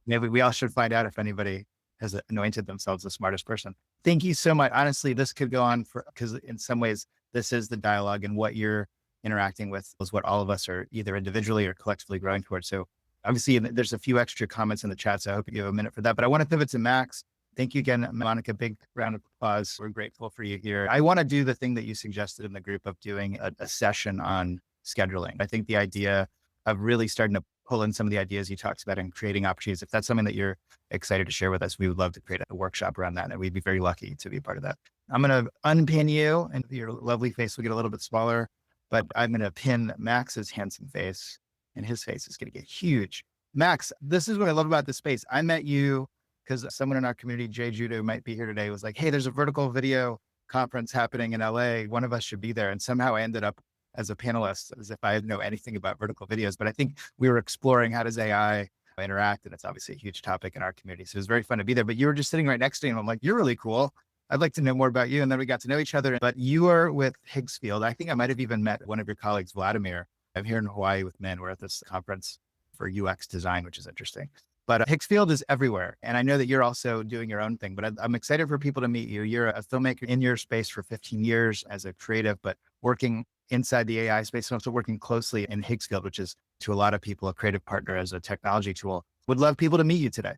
Speaker 1: Maybe we all should find out if anybody has anointed themselves the smartest person. Thank you so much. Honestly, this could go on because in some ways, this is the dialogue, and what you're interacting with is what all of us are either individually or collectively growing towards. So obviously there's a few extra comments in the chat, so I hope you have a minute for that. But I want to pivot to Max. Thank you again, Monica. Big round of applause. We're grateful for you here. I want to do the thing that you suggested in the group of doing a session on scheduling. I think the idea of really starting to pull in some of the ideas you talked about and creating opportunities, if that's something that you're excited to share with us, we would love to create a workshop around that. And we'd be very lucky to be a part of that. I'm going to unpin you, and your lovely face will get a little bit smaller, but I'm going to pin Max's handsome face, and his face is going to get huge. Max, this is what I love about this space. I met you because someone in our community, Jay Judah, who might be here today, was like, hey, there's a vertical video conference happening in LA. One of us should be there. And somehow I ended up as a panelist, as if I know anything about vertical videos. But I think we were exploring, how does AI interact? And it's obviously a huge topic in our community. So it was very fun to be there. But you were just sitting right next to me, and I'm like, you're really cool. I'd like to know more about you. And then we got to know each other. But you are with Higgs Field. I think I might have even met one of your colleagues, Vladimir. I'm here in Hawaii with men. We're at this conference for UX design, which is interesting. But Higgs Field is everywhere. And I know that you're also doing your own thing, but I'm excited for people to meet you. You're a filmmaker in your space for 15 years as a creative, but working inside the AI space and also working closely in Higgs Field, which is to a lot of people a creative partner as a technology tool. Would love people to meet you today.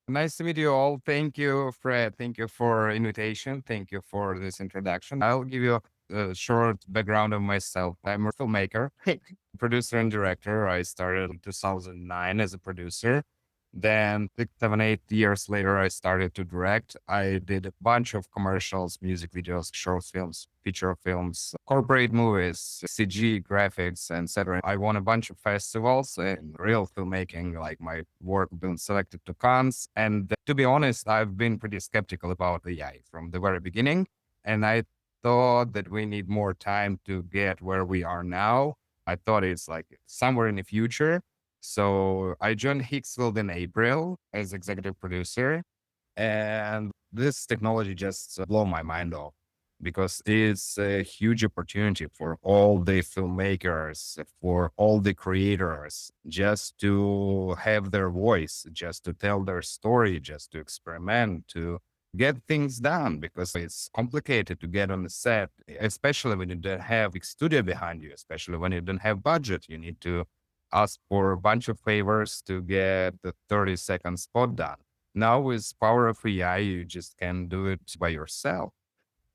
Speaker 6: Nice to meet you all. Thank you, Fred. Thank you for invitation. Thank you for this introduction. I'll give you a short background of myself. I'm a filmmaker, producer and director. I started in 2009 as a producer. Then 6, 7, 8 years later, I started to direct. I did a bunch of commercials, music videos, short films, feature films, corporate movies, CG, graphics, etc. I won a bunch of festivals in real filmmaking, like my work been selected to Cannes. And to be honest, I've been pretty skeptical about AI from the very beginning. And I thought that we need more time to get where we are now. I thought it's like somewhere in the future. So I joined Higgs Field in April as executive producer, and this technology just blew my mind off. because it's a huge opportunity for all the filmmakers, for all the creators, just to have their voice, just to tell their story, just to experiment, to get things done, because it's complicated to get on the set, especially when you don't have a studio behind you, especially when you don't have budget. You need to ask for a bunch of favors to get the 30-second spot done. Now with power of AI, you just can do it by yourself.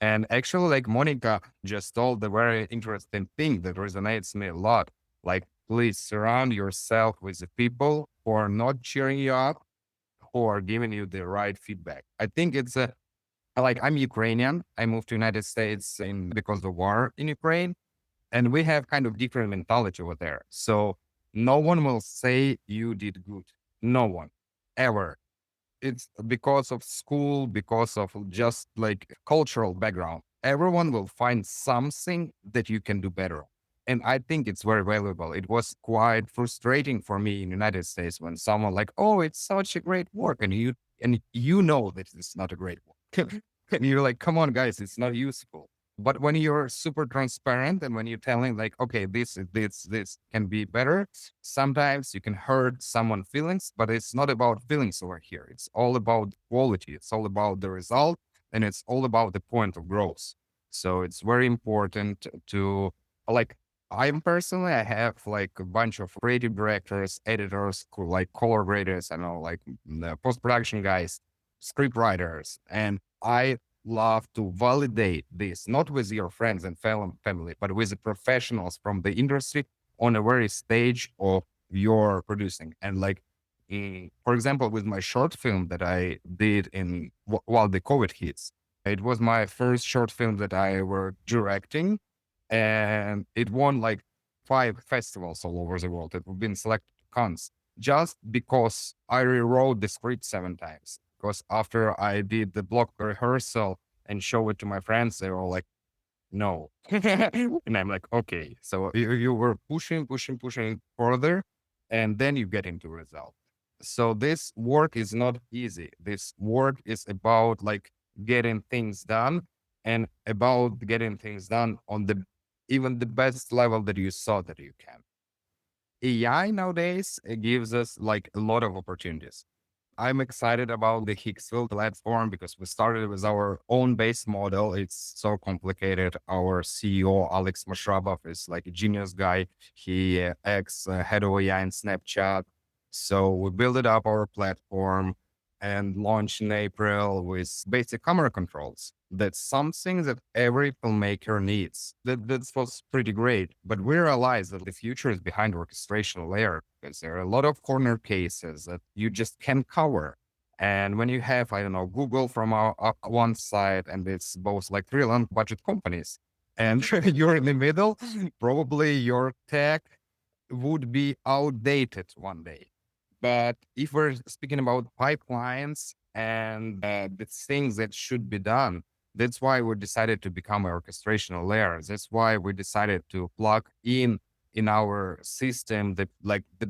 Speaker 6: And actually, like Monica just told the very interesting thing that resonates me a lot. Like, please surround yourself with the people who are not cheering you up, who are giving you the right feedback. I think it's like, I'm Ukrainian. I moved to United States because of war in Ukraine, and we have kind of different mentality over there. So no one will say you did good. No one, ever. It's because of school, because of just like cultural background. Everyone will find something that you can do better. And I think it's very valuable. It was quite frustrating for me in the United States when someone like, oh, it's such a great work. And you know that it's not a great work. And you're like, come on, guys, it's not useful. But when you're super transparent and when you're telling like, okay, this can be better, sometimes you can hurt someone's feelings, but it's not about feelings over here. It's all about quality. It's all about the result, and it's all about the point of growth. So it's very important to like, I have like a bunch of creative directors, editors, like color graders, I know, like the post-production guys, script writers, and I love to validate this, not with your friends and family, but with the professionals from the industry on a very stage of your producing. And like, for example, with my short film that I did while the COVID hits, it was my first short film that I were directing, and it won like 5 festivals all over the world. It have been selected to Cannes just because I rewrote the script 7 times. Because after I did the block rehearsal and show it to my friends, they were all like, no. And I'm like, okay. So you were pushing further, and then you get into result. So this work is not easy. This work is about like getting things done, and about getting things done on even the best level that you saw that you can. AI nowadays, it gives us like a lot of opportunities. I'm excited about the Higgs Field platform because we started with our own base model. It's so complicated. Our CEO, Alex Mashrabov, is like a genius guy. He head of AI in Snapchat. So we built up our platform and launched in April with basic camera controls. That's something that every filmmaker needs. That was pretty great. But we realized that the future is behind orchestration layer, because there are a lot of corner cases that you just can't cover. And when you have, I don't know, Google from one side, and it's both like real and budget companies, and you're in the middle, probably your tech would be outdated one day. But if we're speaking about pipelines and the things that should be done, that's why we decided to become an orchestration layer. That's why we decided to plug in our system the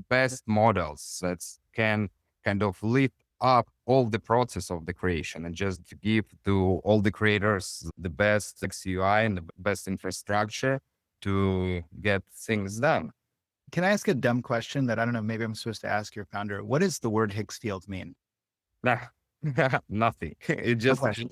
Speaker 6: best models that can kind of lift up all the process of the creation and just give to all the creators the best XUI and the best infrastructure to get things done.
Speaker 1: Can I ask a dumb question that I don't know, maybe I'm supposed to ask your founder? What does the word Higgs Field mean?
Speaker 6: Nah, nothing. It just
Speaker 1: Okay.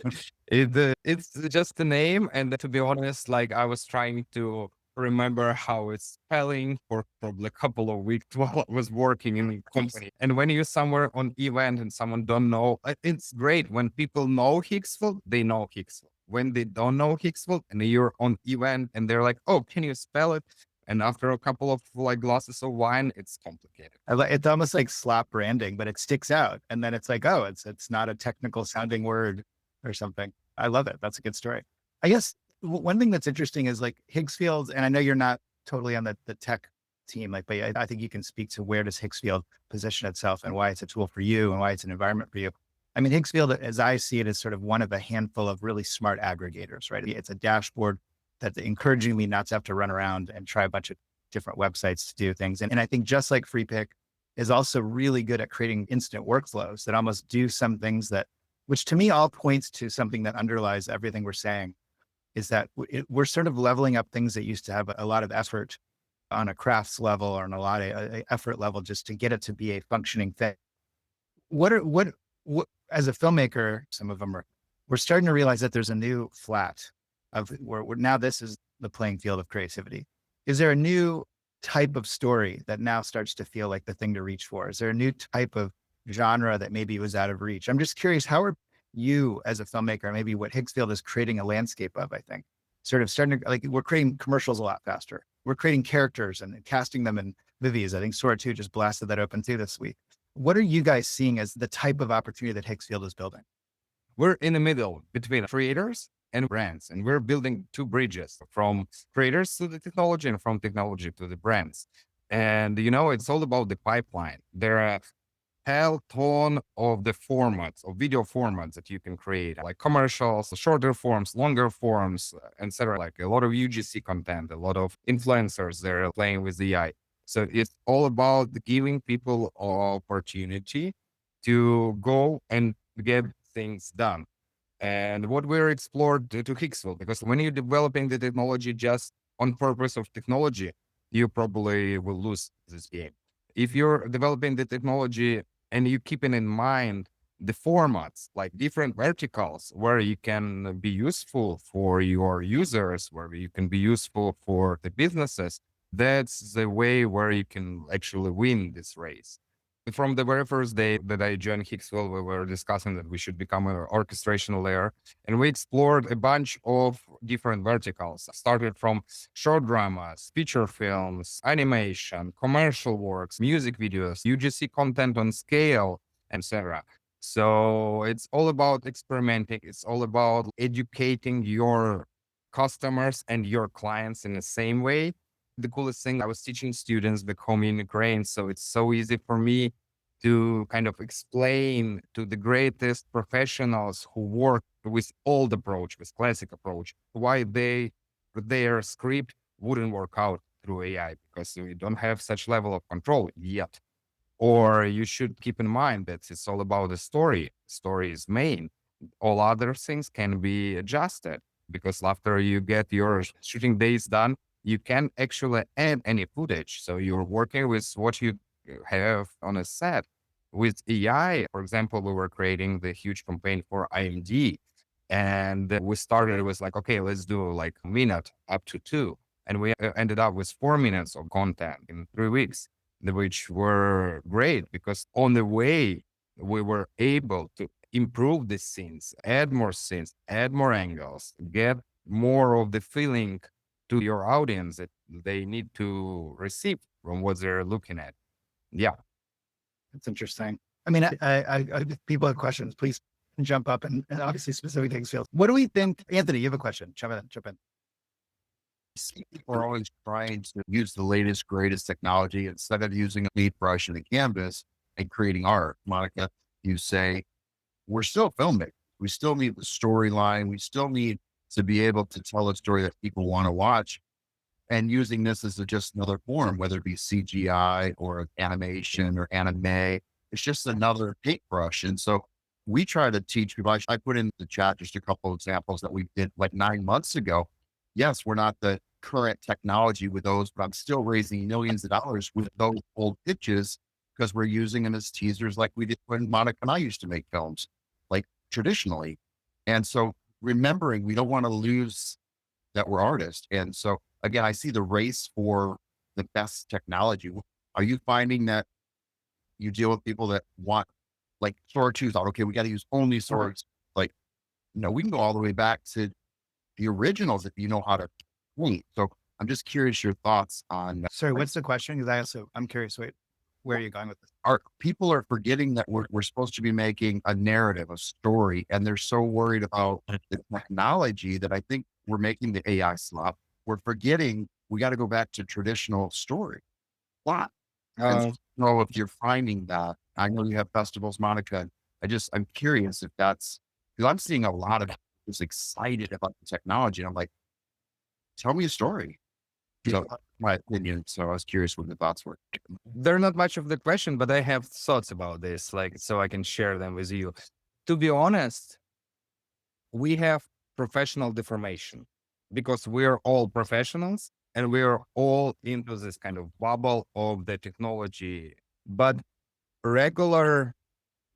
Speaker 6: it's just a name, and to be honest, like I was trying to remember how it's spelling for probably a couple of weeks while I was working in the company. And when you're somewhere on event and someone don't know, it's great when people know Higgsfield, they know Higgsfield. When they don't know Higgsfield and you're on event and they're like, "Oh, can you spell it?" And after a couple of like glasses of wine, it's complicated.
Speaker 1: It's almost like slap branding, but it sticks out. And then it's like, oh, it's not a technical sounding word or something. I love it. That's a good story. I guess one thing that's interesting is like Higgs Field, and I know you're not totally on the tech team, like, but I think you can speak to where does Higgs Field position itself and why it's a tool for you and why it's an environment for you. I mean, Higgs Field, as I see it, is sort of one of a handful of really smart aggregators, right? It's a dashboard that's encouraging me not to have to run around and try a bunch of different websites to do things. And I think just like FreePick is also really good at creating instant workflows that almost do some things that, which to me all points to something that underlies everything we're saying, is that we're sort of leveling up things that used to have a lot of effort on a crafts level or on a lot of effort level just to get it to be a functioning thing. What as a filmmaker, some of them we're starting to realize that there's a new flat of where now this is the playing field of creativity. Is there a new type of story that now starts to feel like the thing to reach for? Is there a new type of genre that maybe was out of reach? I'm just curious, how are you as a filmmaker, maybe what Higgs Field is creating a landscape of, I think, sort of starting to, like, we're creating commercials a lot faster. We're creating characters and casting them in movies. I think Sora 2 just blasted that open too this week. What are you guys seeing as the type of opportunity that Higgs Field is building?
Speaker 6: We're in the middle between creators and brands, and we're building two bridges from creators to the technology and from technology to the brands. And, it's all about the pipeline. There are hell ton of the formats, of video formats that you can create, like commercials, shorter forms, longer forms, etc. Like a lot of UGC content, a lot of influencers, they're playing with AI. So it's all about giving people opportunity to go and get things done. And what we're explored to Higgsfield, because when you're developing the technology just on purpose of technology, you probably will lose this game. If you're developing the technology and you keeping in mind the formats, like different verticals where you can be useful for your users, where you can be useful for the businesses, that's the way where you can actually win this race. From the very first day that I joined Higgsfield, we were discussing that we should become an orchestration layer. And we explored a bunch of different verticals, started from short dramas, feature films, animation, commercial works, music videos, UGC content on scale, etc. So it's all about experimenting. It's all about educating your customers and your clients in the same way. The coolest thing, I was teaching students back home in Ukraine, so it's so easy for me to kind of explain to the greatest professionals who work with old approach, with classic approach, why their script wouldn't work out through AI, because we don't have such level of control yet. Or you should keep in mind that it's all about the story. Story is main. All other things can be adjusted, because after you get your shooting days done, you can actually add any footage. So you're working with what you have on a set. With AI, for example, we were creating the huge campaign for IMD. And we started with like, okay, let's do like a minute up to two. And we ended up with 4 minutes of content in 3 weeks, which were great because on the way, we were able to improve the scenes, add more angles, get more of the feeling to your audience that they need to receive from what they're looking at. Yeah.
Speaker 1: That's interesting. I mean, if people have questions, please jump up and obviously specific things field. What do we think? Anthony, you have a question. Jump in.
Speaker 8: People are always trying to use the latest, greatest technology instead of using a paintbrush and a canvas and creating art. Monica, you say, we're still filming. We still need the storyline. We still need to be able to tell a story that people want to watch. And using this as just another form, whether it be CGI or animation or anime, it's just another paintbrush. And so we try to teach people. I put in the chat just a couple of examples that we did like 9 months ago. Yes, we're not the current technology with those, but I'm still raising millions of dollars with those old pitches because we're using them as teasers like we did when Monica and I used to make films, like traditionally. And so remembering we don't want to lose that we're artists. And so again, I see the race for the best technology. Are you finding that you deal with people that want, like Sora 2 thought, okay, we got to use only swords. Like, we can go all the way back to the originals if you know how to paint. So I'm just curious your thoughts on.
Speaker 1: Sorry, what's the question? Because I'm curious. Wait, where are you going with this?
Speaker 8: People are forgetting that we're supposed to be making a narrative, a story, and they're so worried about the technology that I think we're making the AI slop. We're forgetting we got to go back to traditional story. What? And know if you're finding that. I know you have festivals, Monica. I'm curious if that's because I'm seeing a lot of people excited about the technology. And I'm like, tell me a story. So my opinion. So I was curious what the thoughts were.
Speaker 6: They're not much of the question, but I have thoughts about this, like, so I can share them with you. To be honest, we have professional deformation. because we're all professionals and we're all into this kind of bubble of the technology. But regular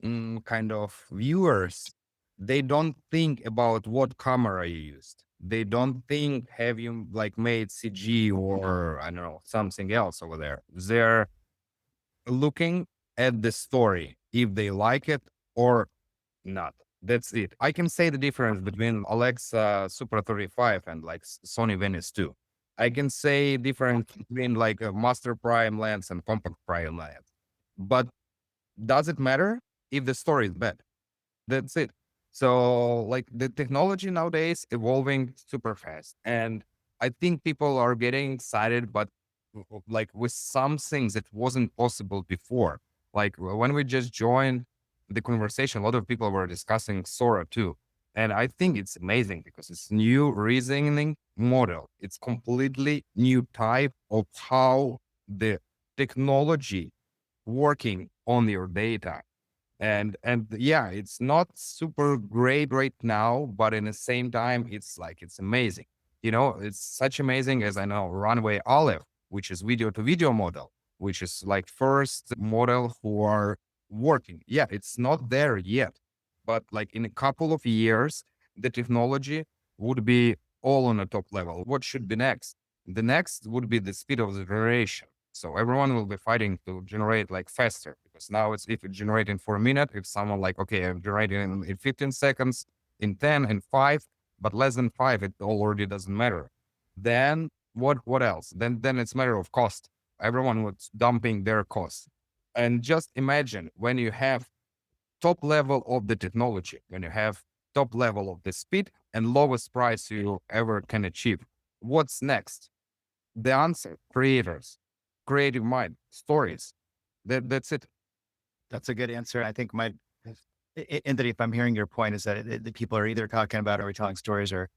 Speaker 6: kind of viewers, they don't think about what camera you used. They don't think, have you like made CG or I don't know, something else over there. They're looking at the story, if they like it or not. That's it. I can say the difference between Alexa Super 35 and like Sony Venice 2. I can say difference between like a Master Prime lens and Compact Prime lens. But does it matter if the story is bad? That's it. So like the technology nowadays evolving super fast. And I think people are getting excited, but like with some things that wasn't possible before. Like when we just joined the conversation, a lot of people were discussing Sora too. And I think it's amazing because it's new reasoning model. It's completely new type of how the technology working on your data. And yeah, it's not super great right now, but in the same time, it's like it's amazing. It's such amazing as I know Runway Olive, which is video to video model, which is like first model who are working. Yeah, it's not there yet, but like in a couple of years, the technology would be all on a top level. What should be next? The next would be the speed of the generation. So everyone will be fighting to generate like faster because now it's if it's generating for a minute, if someone like, okay, I'm generating in 15 seconds, in 10, in 5, but less than 5, it already doesn't matter. Then what else? Then it's matter of cost. Everyone was dumping their costs. And just imagine when you have top level of the technology, when you have top level of the speed and lowest price you ever can achieve. What's next? The answer, creators, creative mind, stories. That's it.
Speaker 1: That's a good answer. I think Anthony, if I'm hearing your point, is that the people are either talking about, are we telling stories or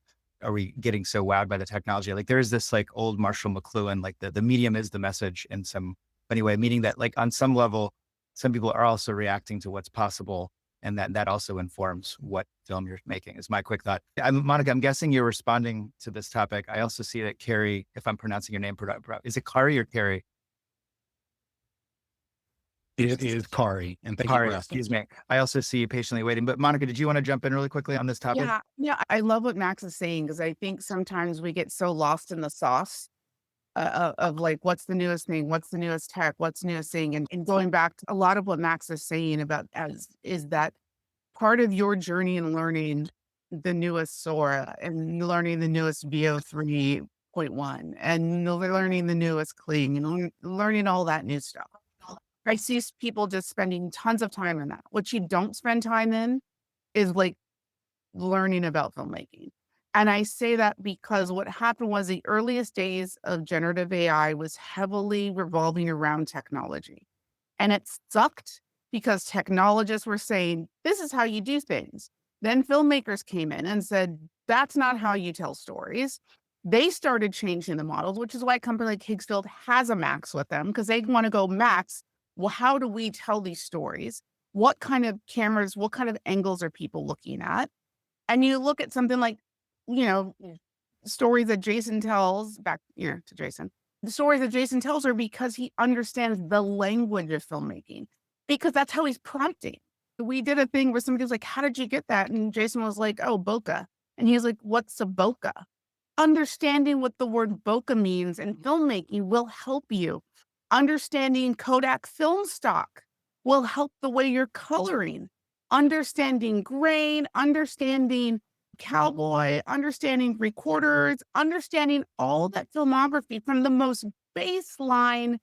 Speaker 1: are we getting so wowed by the technology? Like there's this like old Marshall McLuhan, like the medium is the message in some funny way, meaning that like on some level, some people are also reacting to what's possible. And that also informs what film you're making is my quick thought. Monica, I'm guessing you're responding to this topic. I also see that Carrie, if I'm pronouncing your name, is it Kari or Carrie?
Speaker 4: It is Kari. And thank
Speaker 1: Kari,
Speaker 4: you for asking.
Speaker 1: excuse me. I also see you patiently waiting, but Monica, did you want to jump in really quickly on this topic?
Speaker 3: Yeah, I love what Max is saying because I think sometimes we get so lost in the sauce of like what's the newest thing, what's the newest tech, what's the newest thing, and going back to a lot of what Max is saying about as is that part of your journey in learning the newest Sora and learning the newest VO 3.1 and learning the newest Kling and learning all that new stuff. I see people just spending tons of time in that. What you don't spend time in is like learning about filmmaking. And I say that because what happened was the earliest days of generative AI was heavily revolving around technology. And it sucked because technologists were saying, this is how you do things. Then filmmakers came in and said, that's not how you tell stories. They started changing the models, which is why a company like Higgs Field has a Max with them because they want to go, Max, well, how do we tell these stories? What kind of cameras, what kind of angles are people looking at? And you look at something like, stories that Jason tells back, to Jason. The stories that Jason tells are because he understands the language of filmmaking, because that's how he's prompting. We did a thing where somebody was like, how did you get that? And Jason was like, oh, bokeh. And he's like, what's a bokeh? Understanding what the word bokeh means in filmmaking will help you. Understanding Kodak film stock will help the way you're coloring. Understanding grain, understanding cowboy, understanding recorders, understanding all that filmography from the most baseline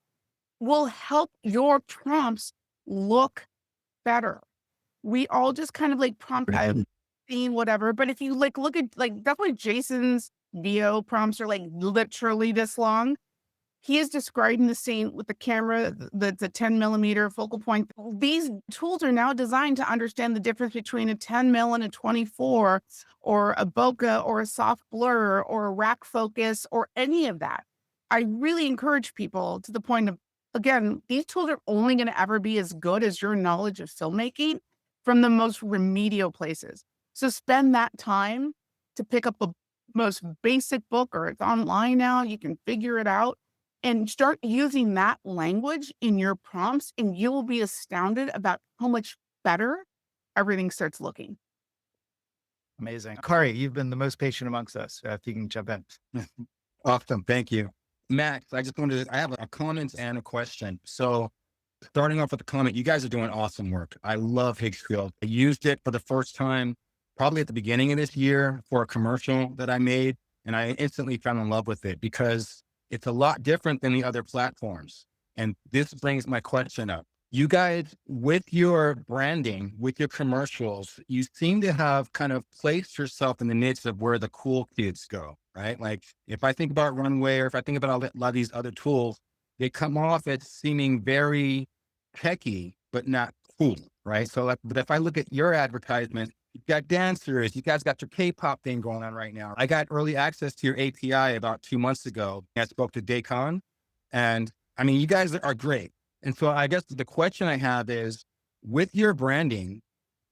Speaker 3: will help your prompts look better. We all just kind of like prompt seeing whatever. But if you like look at like that's why Jason's VO prompts are like literally this long. He is describing the scene with the camera that's a 10 millimeter focal point. These tools are now designed to understand the difference between a 10 mil and a 24, or a bokeh, or a soft blur, or a rack focus, or any of that. I really encourage people to the point of, again, these tools are only going to ever be as good as your knowledge of filmmaking from the most remedial places. So spend that time to pick up a most basic book, or it's online now. You can figure it out and start using that language in your prompts, and you will be astounded about how much better everything starts looking.
Speaker 1: Amazing. Kari, you've been the most patient amongst us. If you can jump in.
Speaker 6: Awesome. Thank you. Max, I have a comment and a question. So starting off with the comment, you guys are doing awesome work. I love Higgs Field. I used it for the first time, probably at the beginning of this year for a commercial that I made. And I instantly fell in love with it because it's a lot different than the other platforms. And this brings my question up. You guys, with your branding, with your commercials, you seem to have kind of placed yourself in the niche of where the cool kids go, right? Like if I think about Runway, or if I think about a lot of these other tools, they come off as seeming very techy, but not cool, right? So, but if I look at your advertisement, you've got dancers, you guys got your K-pop thing going on right now. I got early access to your API about 2 months ago. I spoke to Daycon, and I mean, you guys are great. And so I guess the question I have is, with your branding,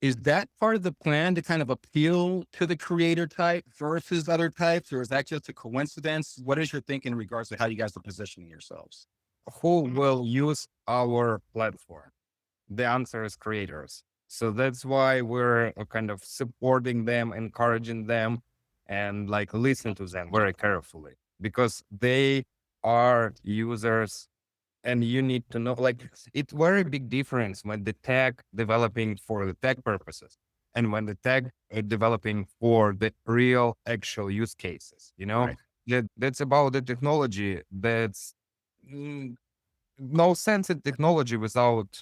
Speaker 6: is that part of the plan to kind of appeal to the creator type versus other types, or is that just a coincidence? What is your thinking in regards to how you guys are positioning yourselves?
Speaker 5: Who will use our platform? The answer is creators. So that's why we're kind of supporting them, encouraging them, and like listen to them very carefully, because they are users. And you need to know, like, it's very big difference when the tech developing for the tech purposes and when the tech is developing for the real actual use cases,
Speaker 1: Right.
Speaker 5: that's about the technology. That's no sense in technology without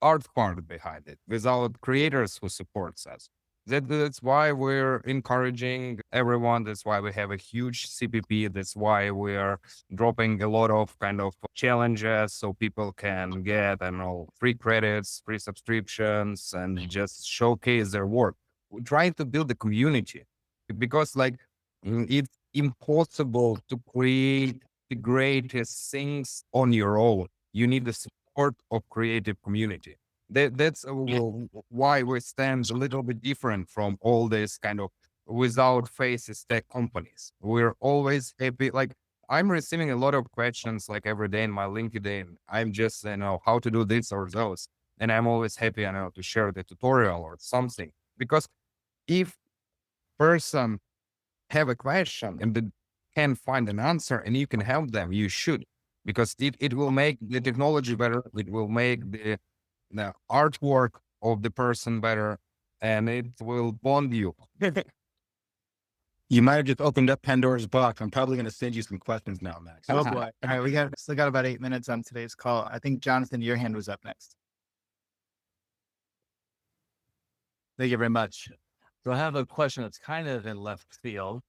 Speaker 5: art part behind it, without creators who supports us. That's why we're encouraging everyone. That's why we have a huge CPP. That's why we are dropping a lot of kind of challenges so people can get, I don't know, free credits, free subscriptions, and just showcase their work. We're trying to build a community because like it's impossible to create the greatest things on your own. You need the support of creative community. That's why we stand a little bit different from all this kind of without faces tech companies. We're always happy. Like I'm receiving a lot of questions like every day in my LinkedIn. I'm just, how to do this or those. And I'm always happy, to share the tutorial or something. Because if person have a question and they can find an answer and you can help them, you should, because it will make the technology better. It will make the artwork of the person better, and it will bond you.
Speaker 6: You might have just opened up Pandora's box. I'm probably going to send you some questions now, Max.
Speaker 1: Oh boy. All right. We still got about 8 minutes on today's call. I think Jonathan, your hand was up next. Thank you very much.
Speaker 9: So I have a question that's kind of in left field.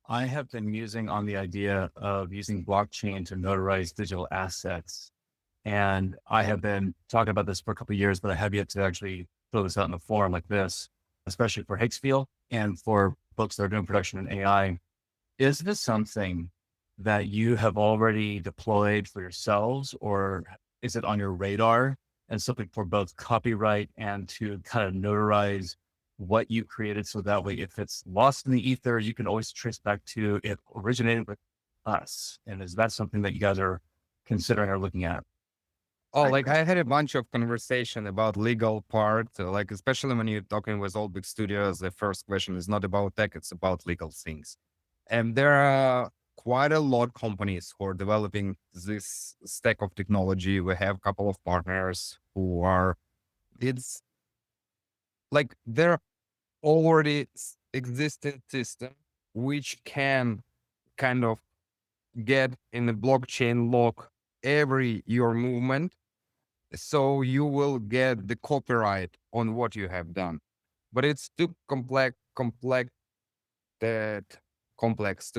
Speaker 9: I have been musing on the idea of using blockchain to notarize digital assets. And I have been talking about this for a couple of years, but I have yet to actually throw this out in a forum like this, especially for Higgs Field and for folks that are doing production in AI. Is this something that you have already deployed for yourselves, or is it on your radar and something for both copyright and to kind of notarize what you created? So that way, if it's lost in the ether, you can always trace back to it originated with us. And is that something that you guys are considering or looking at?
Speaker 5: Oh, like I had a bunch of conversation about legal part, like especially when you're talking with all big studios, the first question is not about tech, it's about legal things. And there are quite a lot of companies who are developing this stack of technology. We have a couple of partners who are, it's like there already existing system which can kind of get in the blockchain lock every your movement, so you will get the copyright on what you have done. But it's too too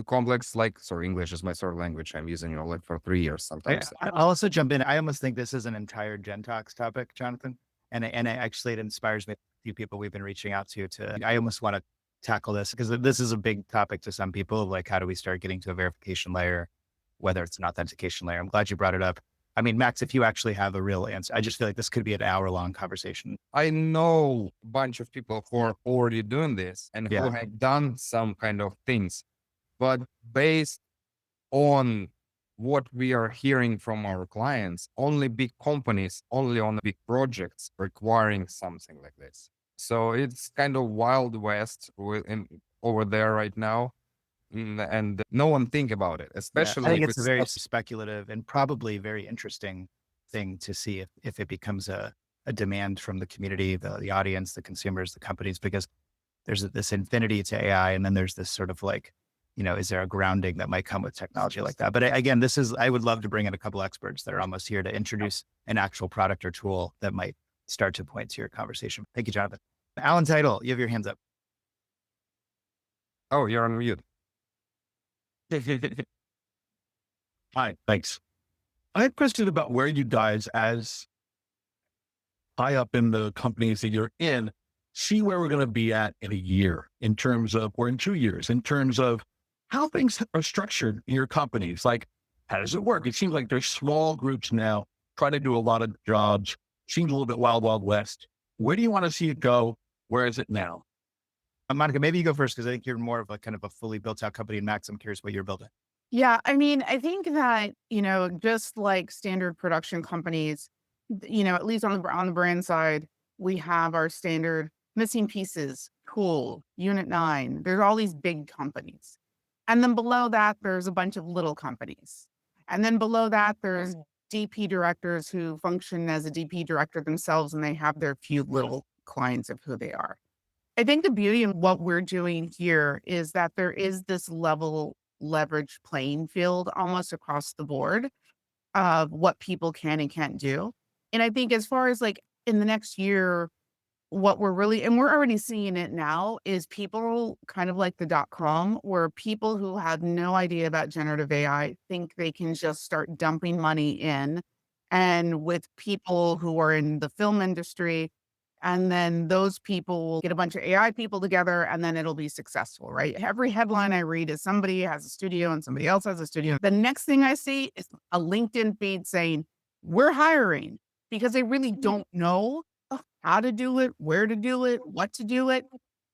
Speaker 5: complex. Like, sorry, English is my third language. I'm using it like for 3 years sometimes.
Speaker 1: I'll also jump in. I almost think this is an entire Gen Talks topic, Jonathan. And actually it inspires me. A few people we've been reaching out to, I almost want to tackle this because this is a big topic to some people. Like, how do we start getting to a verification layer, whether it's an authentication layer? I'm glad you brought it up. I mean, Max, if you actually have a real answer, I just feel like this could be an hour-long conversation.
Speaker 6: I know a bunch of people who are already doing this and who have done some kind of things, but based on what we are hearing from our clients, only big companies, only on big projects requiring something like this. So it's kind of wild west over there right now. And no one think about it,
Speaker 1: I
Speaker 6: especially
Speaker 1: think
Speaker 6: if
Speaker 1: it's a
Speaker 6: it's
Speaker 1: very speculative and probably very interesting thing to see if it becomes a demand from the community, the audience, the consumers, the companies, because there's this infinity to AI. And then there's this sort of like, is there a grounding that might come with technology like that? But again, I would love to bring in a couple experts that are almost here to introduce an actual product or tool that might start to point to your conversation. Thank you, Jonathan. Alan Title, you have your hands up.
Speaker 6: Oh, you're on mute.
Speaker 10: Hi, thanks. I have a question about where you guys, as high up in the companies that you're in, see where we're going to be at in a year in terms of, or in 2 years, in terms of how things are structured in your companies. Like, how does it work? It seems like there's small groups now trying to do a lot of jobs. Seems a little bit wild, wild west. Where do you want to see it go? Where is it now?
Speaker 1: Monica, maybe you go first, because I think you're more of a kind of a fully built out company. And Max, I'm curious what you're building.
Speaker 3: Yeah, I mean, I think that, just like standard production companies, at least on the brand side, we have our standard missing pieces, Cool, Unit 9. There's all these big companies. And then below that, there's a bunch of little companies. And then below that, there's DP directors who function as a DP director themselves, and they have their few little clients of who they are. I think the beauty of what we're doing here is that there is this level leverage playing field almost across the board of what people can and can't do. And I think as far as like in the next year, what we're already seeing it now, is people kind of like the .com, where people who have no idea about generative AI think they can just start dumping money in. And with people who are in the film industry, and then those people will get a bunch of AI people together, and then it'll be successful, right? Every headline I read is somebody has a studio and somebody else has a studio. The next thing I see is a LinkedIn feed saying, we're hiring, because they really don't know how to do it, where to do it, what to do it.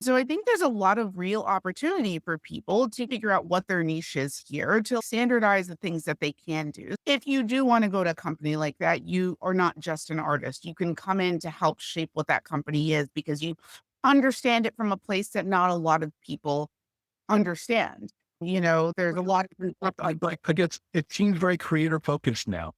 Speaker 3: So I think there's a lot of real opportunity for people to figure out what their niche is here, to standardize the things that they can do. If you do want to go to a company like that, you are not just an artist. You can come in to help shape what that company is, because you understand it from a place that not a lot of people understand. There's a lot of
Speaker 10: I guess it seems very creator focused now.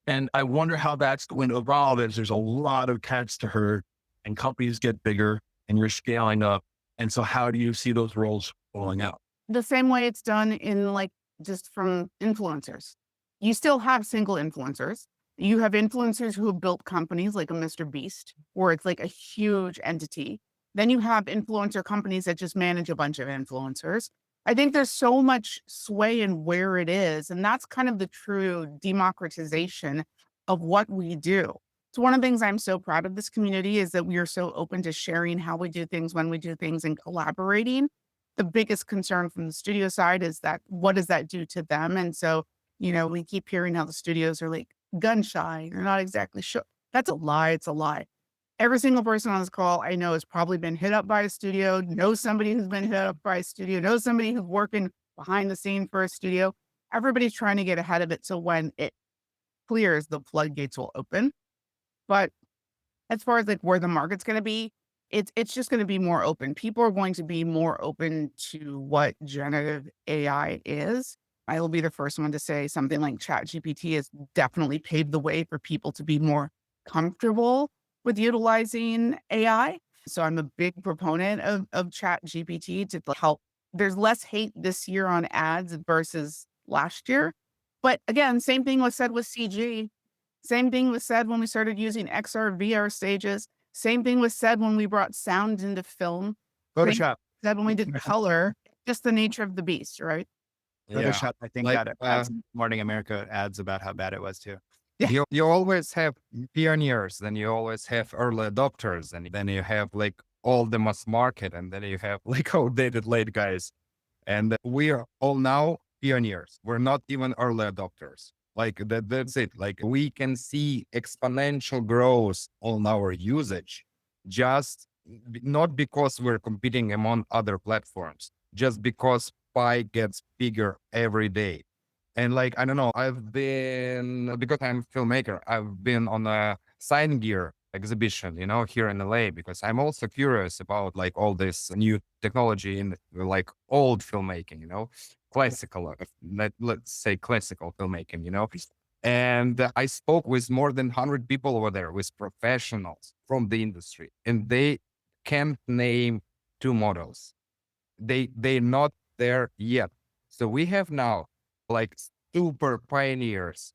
Speaker 10: And I wonder how that's going to evolve, as there's a lot of cats to herd and companies get bigger and you're scaling up. And so how do you see those roles falling out?
Speaker 3: the same way it's done in just from influencers. You still have single influencers. You have influencers who have built companies like a Mr. Beast, where it's like a huge entity. Then you have influencer companies that just manage a bunch of influencers. I think there's so much sway in where it is. And that's kind of the true democratization of what we do. It's one of the things I'm so proud of this community, is that we are so open to sharing how we do things, when we do things, and collaborating. The biggest concern from the studio side is that what does that do to them? And so, we keep hearing how the studios are like gun shy. They're not exactly sure. That's a lie. It's a lie. Every single person on this call I know has probably been hit up by a studio, knows somebody who's been hit up by a studio, knows somebody who's working behind the scene for a studio. Everybody's trying to get ahead of it, so when it clears, the floodgates will open. But as far as like where the market's going to be, it's just going to be more open. People are going to be more open to what generative AI is. I will be the first one to say something like ChatGPT has definitely paved the way for people to be more comfortable with utilizing AI. So I'm a big proponent of ChatGPT to help. There's less hate this year on ads versus last year. But again, same thing was said with CG. Same thing was said when we started using XR, VR stages. Same thing was said when we brought sound into film.
Speaker 1: Photoshop.
Speaker 3: Said when we did color, just the nature of the beast, right?
Speaker 1: Photoshop, I think,
Speaker 8: Like,
Speaker 1: got Morning America ads about how bad it was too.
Speaker 6: You always have pioneers, then you always have early adopters, and then you have like all the mass market, and then you have like outdated late guys. And we are all now pioneers. We're not even early adopters. Like that's it. Like we can see exponential growth on our usage, just not because we're competing among other platforms, just because pie gets bigger every day. And like, I don't know, because I'm a filmmaker, I've been on a sign gear exhibition, here in LA, because I'm also curious about like all this new technology in like old filmmaking, classical, let's say classical filmmaking, And I spoke with more than 100 people over there, with professionals from the industry, and they can't name two models. They're not there yet. So we have now like super pioneers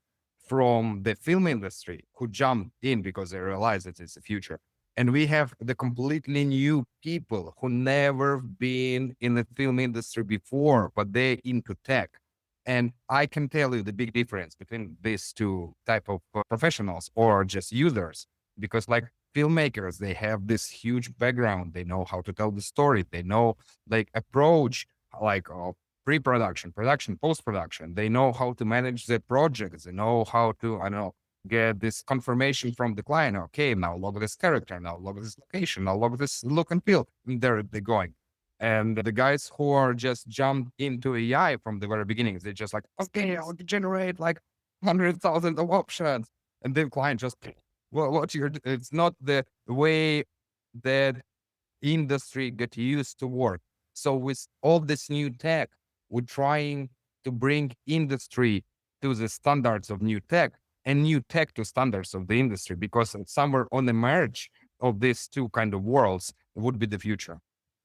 Speaker 6: from the film industry who jumped in because they realize that it's the future. And we have the completely new people who never been in the film industry before, but they're into tech. And I can tell you the big difference between these two type of professionals or just users, because like filmmakers, they have this huge background. They know how to tell the story. They know like approach like pre-production, production, post-production. They know how to manage the projects. They know how to, I don't know, get this confirmation from the client. Okay, now log this character, now log this location, now log this look and feel. And there they're going. And the guys who are just jumped into AI from the very beginning, they just like, okay, I'll generate like 100,000 of options. And then client just, well, it's not the way that industry get used to work. So with all this new tech, we're trying to bring industry to the standards of new tech and new tech to standards of the industry, because somewhere on the merge of these two kind of worlds would be the future.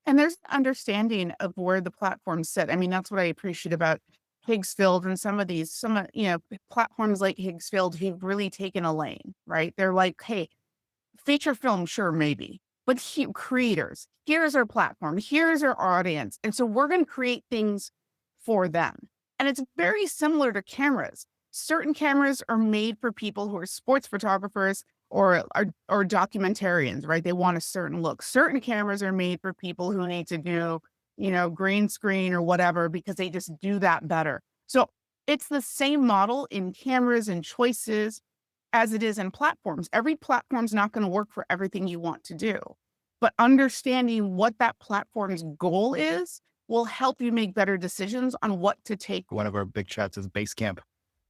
Speaker 3: And there's an understanding of where the platforms sit. I mean, that's what I appreciate about Higgs Field and platforms like Higgs Field who've really taken a lane, right? They're like, hey, feature film, sure, maybe, but creators, here's our platform, here's our audience. And so we're going to create things for them. And it's very similar to cameras. Certain cameras are made for people who are sports photographers or documentarians, right? They want a certain look. Certain cameras are made for people who need to do, green screen or whatever, because they just do that better. So it's the same model in cameras and choices as it is in platforms. Every platform's not going to work for everything you want to do, but understanding what that platform's goal is will help you make better decisions on what to take.
Speaker 1: One of our big chats is Basecamp,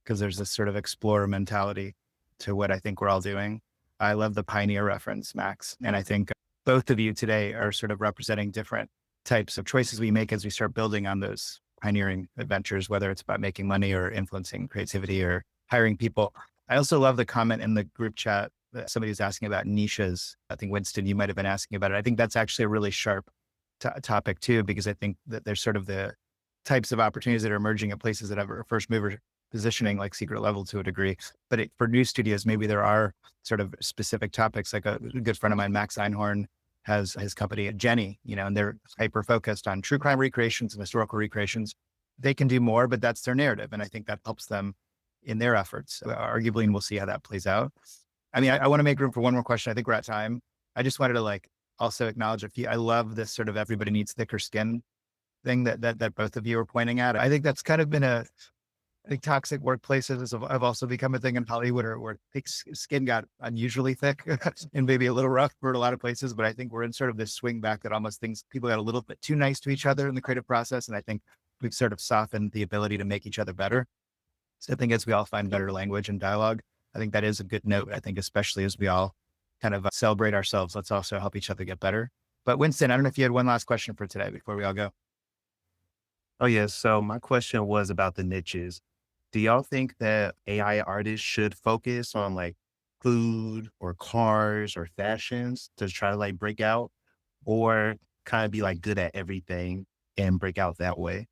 Speaker 1: because there's this sort of explorer mentality to what I think we're all doing. I love the pioneer reference, Max. And I think both of you today are sort of representing different types of choices we make as we start building on those pioneering adventures, whether it's about making money or influencing creativity or hiring people. I also love the comment in the group chat that somebody was asking about niches. I think, Winston, you might have been asking about it. I think that's actually a really sharp topic too, because I think that there's sort of the types of opportunities that are emerging at places that have a first mover positioning, like Secret Level to a degree. But for new studios, maybe there are sort of specific topics. Like a good friend of mine, Max Einhorn, has his company at Jenny, and they're hyper focused on true crime recreations and historical recreations. They can do more, but that's their narrative. And I think that helps them in their efforts, arguably, and we'll see how that plays out. I mean, I want to make room for one more question. I think we're at time. I just wanted to also acknowledge I love this sort of everybody needs thicker skin thing that both of you are pointing at. I think that's kind of been I think toxic workplaces have also become a thing in Hollywood where thick skin got unusually thick and maybe a little rough for a lot of places. But I think we're in sort of this swing back that almost people got a little bit too nice to each other in the creative process. And I think we've sort of softened the ability to make each other better. So I think as we all find better language and dialogue, I think that is a good note. I think especially as we all kind of celebrate ourselves, let's also help each other get better. But Winston, I don't know if you had one last question for today before we all go.
Speaker 2: Oh, yes. So my question was about the niches. Do y'all think that AI artists should focus on like food or cars or fashions to try to like break out, or kind of be like good at everything and break out that way?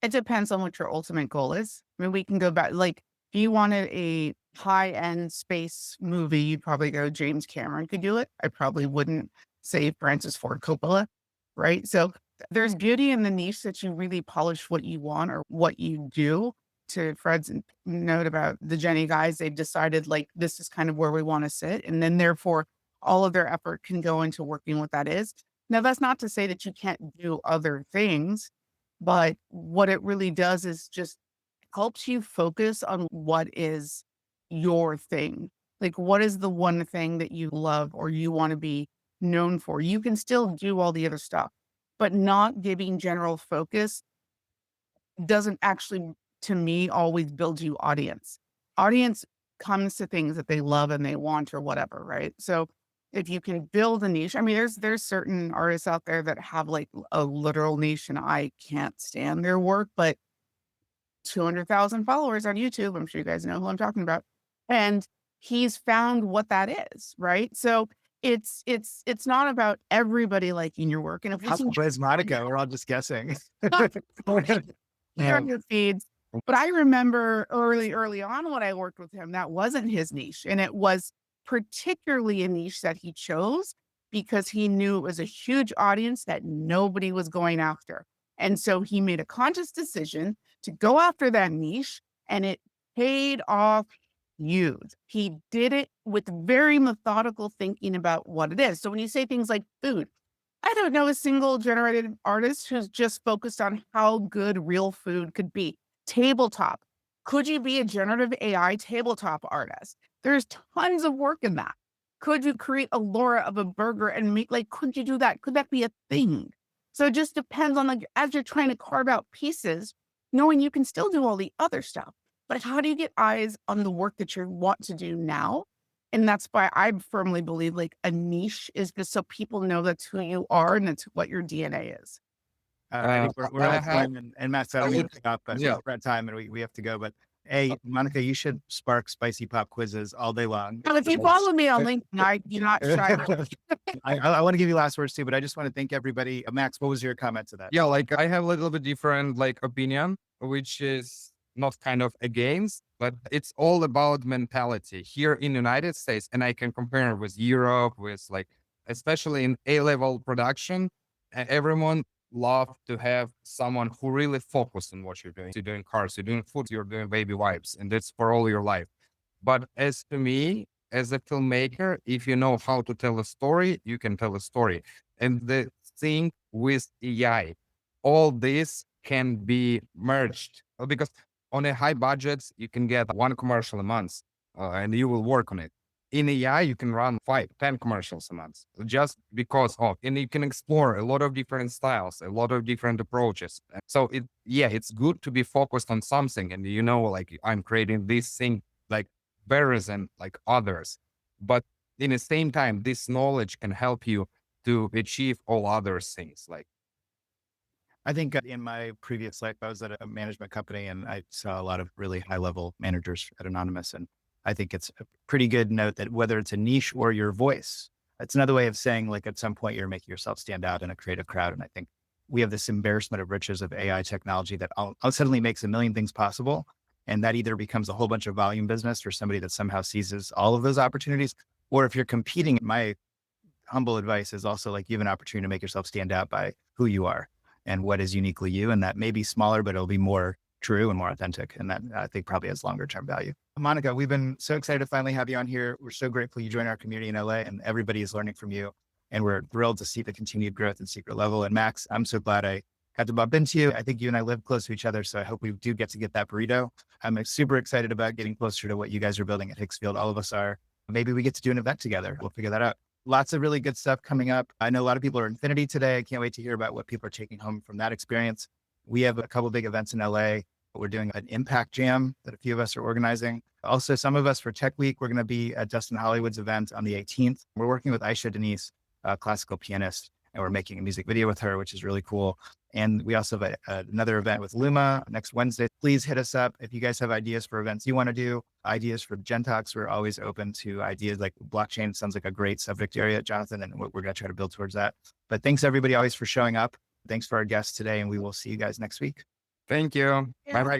Speaker 3: It depends on what your ultimate goal is. I mean, we can go back, like, if you wanted a high-end space movie, you'd probably go James Cameron could do it. I probably wouldn't say Francis Ford Coppola, right? So there's beauty in the niche that you really polish what you want or what you do. To Fred's note about the Jenny guys, they've decided like this is kind of where we want to sit. And then therefore all of their effort can go into working what that is. Now, that's not to say that you can't do other things, but what it really does is just helps you focus on what is your thing. Like, what is the one thing that you love or you want to be known for? You can still do all the other stuff, but not giving general focus doesn't actually, to me, always build you audience. Audience comes to things that they love and they want or whatever, right? So if you can build a niche, I mean, there's certain artists out there that have like a literal niche, and I can't stand their work, but 200,000 followers on YouTube. I'm sure you guys know who I'm talking about. And he's found what that is, right? So it's not about everybody liking your work. And if we can
Speaker 1: Where's Monica? We're all just guessing.
Speaker 3: share on your feeds. But I remember early on when I worked with him, that wasn't his niche. And it was particularly a niche that he chose because he knew it was a huge audience that nobody was going after. And so he made a conscious decision to go after that niche, and it paid off huge. He did it with very methodical thinking about what it is. So when you say things like food, I don't know a single generative artist who's just focused on how good real food could be. Tabletop. Could you be a generative AI tabletop artist? There's tons of work in that. Could you create a lore of a burger and make, like, could you do that? Could that be a thing? So it just depends on, like, as you're trying to carve out pieces, knowing you can still do all the other stuff. But how do you get eyes on the work that you want to do now? And that's why I firmly believe like a niche is just so people know that's who you are and it's what your DNA is.
Speaker 1: I think we're
Speaker 8: I
Speaker 1: at
Speaker 8: have-
Speaker 1: time, and Matt said,
Speaker 8: I
Speaker 1: I'm
Speaker 8: would-
Speaker 1: going to pick up, but
Speaker 8: yeah.
Speaker 1: we're at time and we have to go. But hey, Monica, you should spark spicy pop quizzes all day long.
Speaker 3: Now, if you follow me on LinkedIn, I do not shy.
Speaker 1: I want to give you last words too, but I just want to thank everybody. Max, what was your comment to that?
Speaker 6: Yeah, like I have a little bit different like opinion, which is not kind of against, but it's all about mentality here in United States. And I can compare with Europe, with like, especially in A-level production, everyone love to have someone who really focused on what you're doing. You're doing cars, you're doing food, you're doing baby wipes, and that's for all your life. But as to me, as a filmmaker, if you know how to tell a story, you can tell a story. And the thing with AI, all this can be merged because on a high budgets, you can get one commercial a month and you will work on it. In AI, you can run 5, 10 commercials a month just because of, and you can explore a lot of different styles, a lot of different approaches. So it's good to be focused on something. And you know, like I'm creating this thing like better than like others. But in the same time, this knowledge can help you to achieve all other things. Like,
Speaker 1: I think in my previous life, I was at a management company and I saw a lot of really high level managers at Anonymous. And I think it's a pretty good note that whether it's a niche or your voice, it's another way of saying like at some point you're making yourself stand out in a creative crowd. And I think we have this embarrassment of riches of AI technology that suddenly makes a million things possible. And that either becomes a whole bunch of volume business for somebody that somehow seizes all of those opportunities. Or if you're competing, my humble advice is also like you have an opportunity to make yourself stand out by who you are and what is uniquely you. And that may be smaller, but it'll be more true and more authentic. And that I think probably has longer term value. Monica, we've been so excited to finally have you on here. We're so grateful you joined our community in LA and everybody is learning from you. And we're thrilled to see the continued growth in Secret Level. And Max, I'm so glad I got to bump into you. I think you and I live close to each other. So I hope we do get to get that burrito. I'm super excited about getting closer to what you guys are building at Higgs Field. All of us are. Maybe we get to do an event together. We'll figure that out. Lots of really good stuff coming up. I know a lot of people are Infinity today. I can't wait to hear about what people are taking home from that experience. We have a couple big events in LA. We're doing an impact jam that a few of us are organizing. Also, some of us for Tech Week, we're going to be at Dustin Hollywood's event on the 18th. We're working with Aisha Denise, a classical pianist, and we're making a music video with her, which is really cool. And we also have another event with Luma next Wednesday. Please hit us up if you guys have ideas for events you want to do, ideas for Gen Talks. We're always open to ideas. Like blockchain sounds like a great subject area, Jonathan, and we're going to try to build towards that. But thanks everybody always for showing up. Thanks for our guests today, and we will see you guys next week.
Speaker 6: thank you.
Speaker 3: Yeah.
Speaker 6: Bye bye.